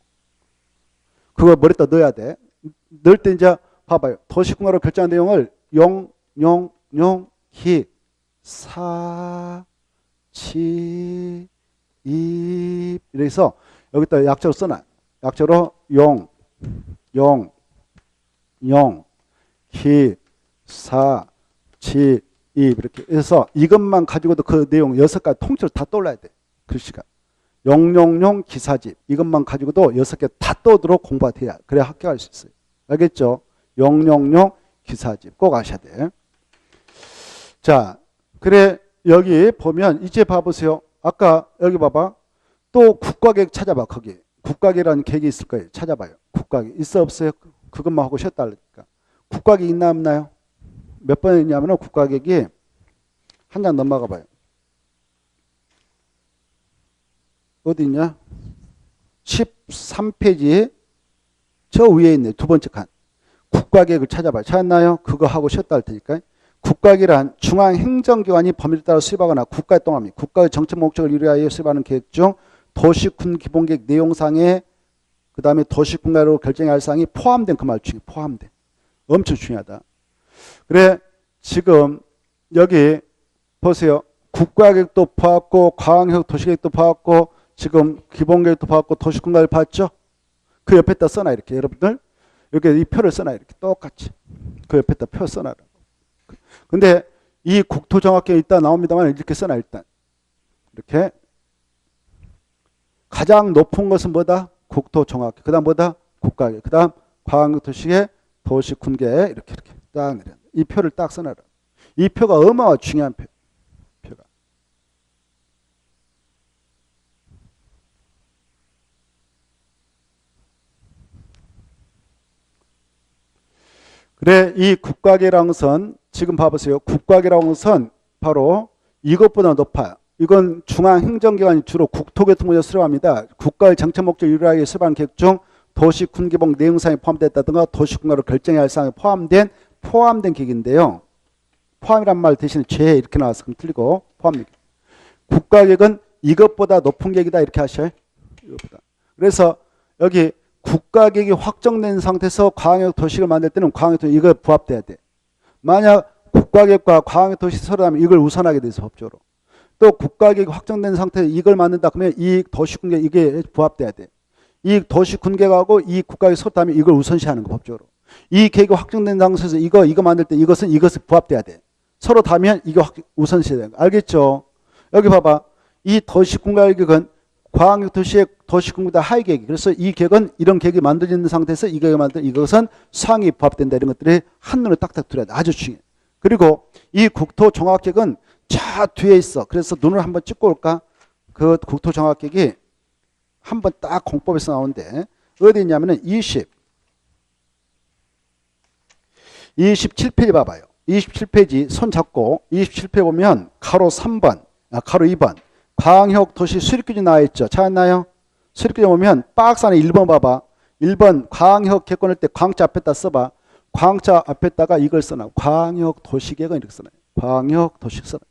그거 머리에다 넣어야 돼. 넣을 때 이제 봐봐요. 도시군관으로 결정한 내용을 용, 희, 사, 치, 이 이래서 여기다 약자로 써놔. 약자로 용, 희, 사, 치, 이 이렇게 해서 이것만 가지고도 그 내용 6가지 통째로 다 떠올라야 돼. 글씨가. 용용용 기사집 이것만 가지고도 6개 다 떠오도록 공부가 돼야 그래야 합격할 수 있어요. 알겠죠? 용용용 기사집 꼭 아셔야 돼. 자, 그래 여기 보면 이제 봐보세요. 아까 여기 봐봐. 또 국가계획 찾아봐. 거기 국가계획이라는 계획이 있을 거예요. 찾아봐요. 국가계획 있어 없어요? 그것만 하고 쉬었다 그러니까. 국가계획 있나 없나요? 몇 번 있냐면 국가계획이 한 장 넘어가 봐요. 어디 있냐? 13페이지 저 위에 있네. 두 번째 칸. 국가계획을 찾아봐요. 찾았나요? 그거 하고 쉬었다 할 테니까. 국가계획이란 중앙행정기관이 법률에 따라 수립하거나 국가에 동합니다. 국가의 정책 목적을 이루기 위하여 수립하는 계획 중 도시군 기본계획 내용상에 그 다음에 도시군가로 결정해야 할 사항이 포함된 그 말 중에 포함된. 엄청 중요하다. 그래 지금 여기 보세요. 국가계획도 봐왔고 광역 도시계획도 봐왔고 지금 기본계획도 봐왔고 도시군가를 봤죠? 그 옆에다 써놔 이렇게 여러분들 이렇게 이 표를 써놔 이렇게 똑같이 그 옆에다 표 써놔라. 근데 이 국토정확계획 일단 나옵니다만 이렇게 써놔 일단 이렇게 가장 높은 것은 뭐다? 국토정확계획. 그 다음 뭐다? 국가계획. 그 다음 광역도시계획 도시군계획 이렇게 딱 내려. 이 표를 딱 써놔라. 이 표가 어마어마 중요한 표가. 그래 이 국가계획이라는 것은 지금 봐보세요. 국가계획이라는 것은 바로 이것보다 높아요. 이건 중앙행정기관이 주로 국토교통부에서 수립합니다. 국가의 정책 목적을 이루기 위해 수립하는 계획 중 도시군기본 내용사항이 포함됐다든가 도시군가로 결정해야 할 사항이 포함된 계획인데요. 포함이란 말 대신에 죄 이렇게 나와서 그럼 틀리고 포함. 국가계획은 이것보다 높은 계획이다 이렇게 하셔요. 이것보다. 그래서 여기 국가계획이 확정된 상태에서 광역 도시를 만들 때는 광역 도시 이거 부합돼야 돼. 만약 국가계획과 광역 도시 서로 하면 이걸 우선하게 돼서 법적으로. 또 국가계획이 확정된 상태에서 이걸 만든다 그러면 이 도시군계 이게 부합돼야 돼. 이 도시군계획하고 이 국가계획이 서로 하면 이걸 우선시하는 거 법적으로. 이 계획이 확정된 상태에서 이거 만들 때 이것은 부합돼야 돼. 서로 다면 이게 우선시해야 되는 거. 알겠죠? 여기 봐봐. 이 도시군계획은 광역도시의 도시군구다 하위 계획. 그래서 이 계획은 이런 계획이 만들어진 상태에서 이 계획을 만든 이것은 상위 부합된다. 이런 것들이 한눈에 딱딱 들어야 돼. 아주 중요해. 그리고 이 국토종합계획은 저 뒤에 있어. 그래서 눈을 한번 찍고 올까? 그 국토종합계획이 한번 딱 공법에서 나오는데 어디 있냐면은 27페이지 봐봐요. 27페이지 손 잡고 27페이지 보면 가로 3번, 가로 2번 광역도시 수립규칙 나와 있죠. 찾았나요? 수립규칙 보면 박스 안에 1번 봐봐. 1번 광역 개권할 때 광자 앞에다 써봐. 광자 앞에다가 이걸 써놔. 광역도시계획은 이렇게 써놔요. 광역도시계획 써놔요.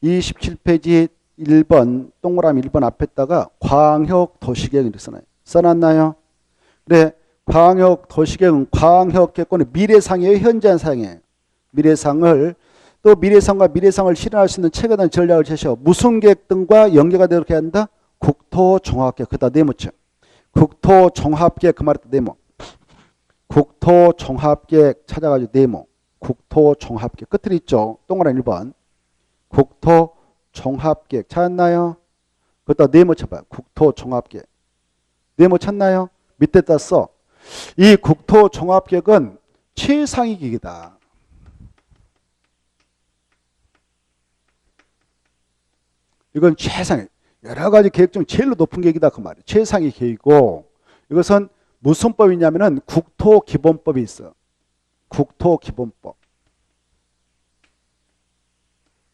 27페이지 1번 동그라미 1번 앞에다가 광역도시계획 이렇게 써놔요. 써놨나요? 그래, 광역도시계획은 광역계획권의 미래상이에요, 현재상이에요? 미래상을, 또 미래상과 미래상을 실현할 수 있는 체계단 전략을 제시하고 무슨 계획 등과 연계가 되도록 해야 한다? 국토종합계획. 그다 네모죠. 국토종합계획 그 말했다 네모. 국토종합계획 찾아가지고 네모. 국토종합계획 끝에 있죠. 동그라미 1번. 국토종합계획 찾았나요? 그다 네모 쳐봐요. 국토종합계획. 네모 찾나요? 밑에다 써. 이 국토종합계획은 최상위 계획이다. 이건 최상위. 여러 가지 계획 중 제일 높은 계획이다 그 말이에요. 최상위 계획이고 이것은 무슨 법이냐면은 국토기본법이 있어요. 국토기본법.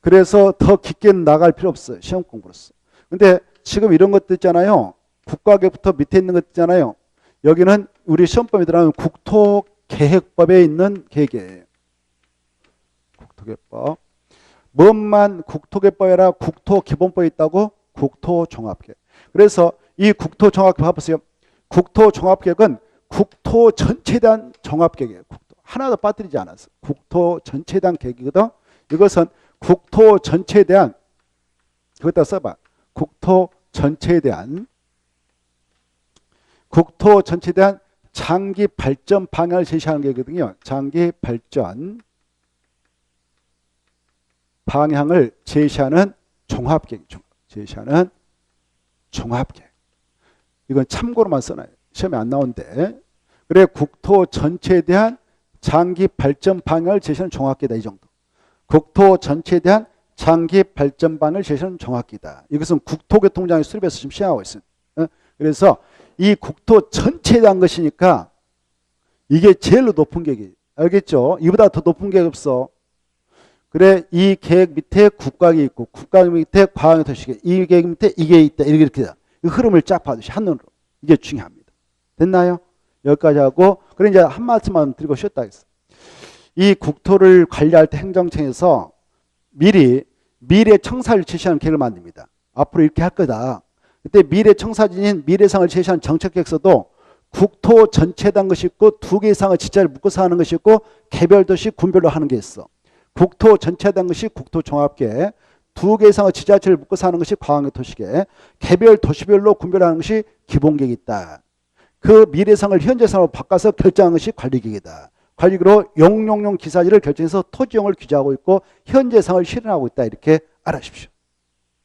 그래서 더 깊게 나갈 필요 없어요. 시험 공부로서. 근데 지금 이런 것도 있잖아요. 국가계획부터 밑에 있는 것 있잖아요. 여기는 우리 시험법에 들어가는 국토계획법에 있는 계획이에요. 국토계획법. 뭔만 국토계획법이 아니라 국토기본법이 있다고? 국토종합계획. 그래서 이 국토종합계획 봐보세요. 국토종합계획은 국토 전체에 대한 종합계획이에요. 하나도 빠뜨리지 않았어. 국토 전체에 대한 계획이거든. 이것은 국토 전체에 대한, 그것다 써봐. 국토 전체에 대한 장기 발전 방향을 제시하는 계획이거든요. 장기 발전 방향을 제시하는 종합계획. 제시하는 종합계획. 이건 참고로만 써놔요. 시험에 안 나오는데. 그래, 국토 전체에 대한 장기 발전 방향을 제시하는 종합계획이다. 이 정도. 국토 전체에 대한 장기 발전 방향을 제시하는 종합계획이다. 이것은 국토교통부장이 수립해서 지금 시행하고 있어요. 그래서 이 국토 전체에 대한 것이니까 이게 제일 높은 계획이에요. 알겠죠? 이보다 더 높은 계획 없어. 그래, 이 계획 밑에 국가계획이 있고 국가계획 밑에 광역도시계획, 이 계획 밑에 이게 있다. 이렇게 다. 이 흐름을 쫙 봐주시 한눈으로. 이게 중요합니다. 됐나요? 여기까지 하고 그래 이제 한 말씀만 드리고 쉬었다 하겠습니다. 이 국토를 관리할 때 행정청에서 미리 미래청사를 제시하는 계획을 만듭니다. 앞으로 이렇게 할 거다. 그때 미래청사진인 미래상을 제시하는 정책계획서도 국토 전체에 대한 것이 있고 두 개 이상의 지자를 묶어서 하는 것이 있고 개별 도시 군별로 하는 게 있어. 국토 전체에 대한 것이 국토종합계획, 두 개 이상의 지자체를 묶어서 하는 것이 광역도시계획, 개별 도시별로 군별하는 것이 기본계획이 있다. 그 미래상을 현재상으로 바꿔서 결정하는 것이 관리계획이다. 관리계획으로 용용용 기사지를 결정해서 토지용을 규제하고 있고 현재상을 실현하고 있다. 이렇게 알아주십시오.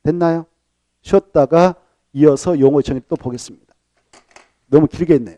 됐나요? 쉬었다가 이어서 용어 정의 또 보겠습니다. 너무 길게 했네요.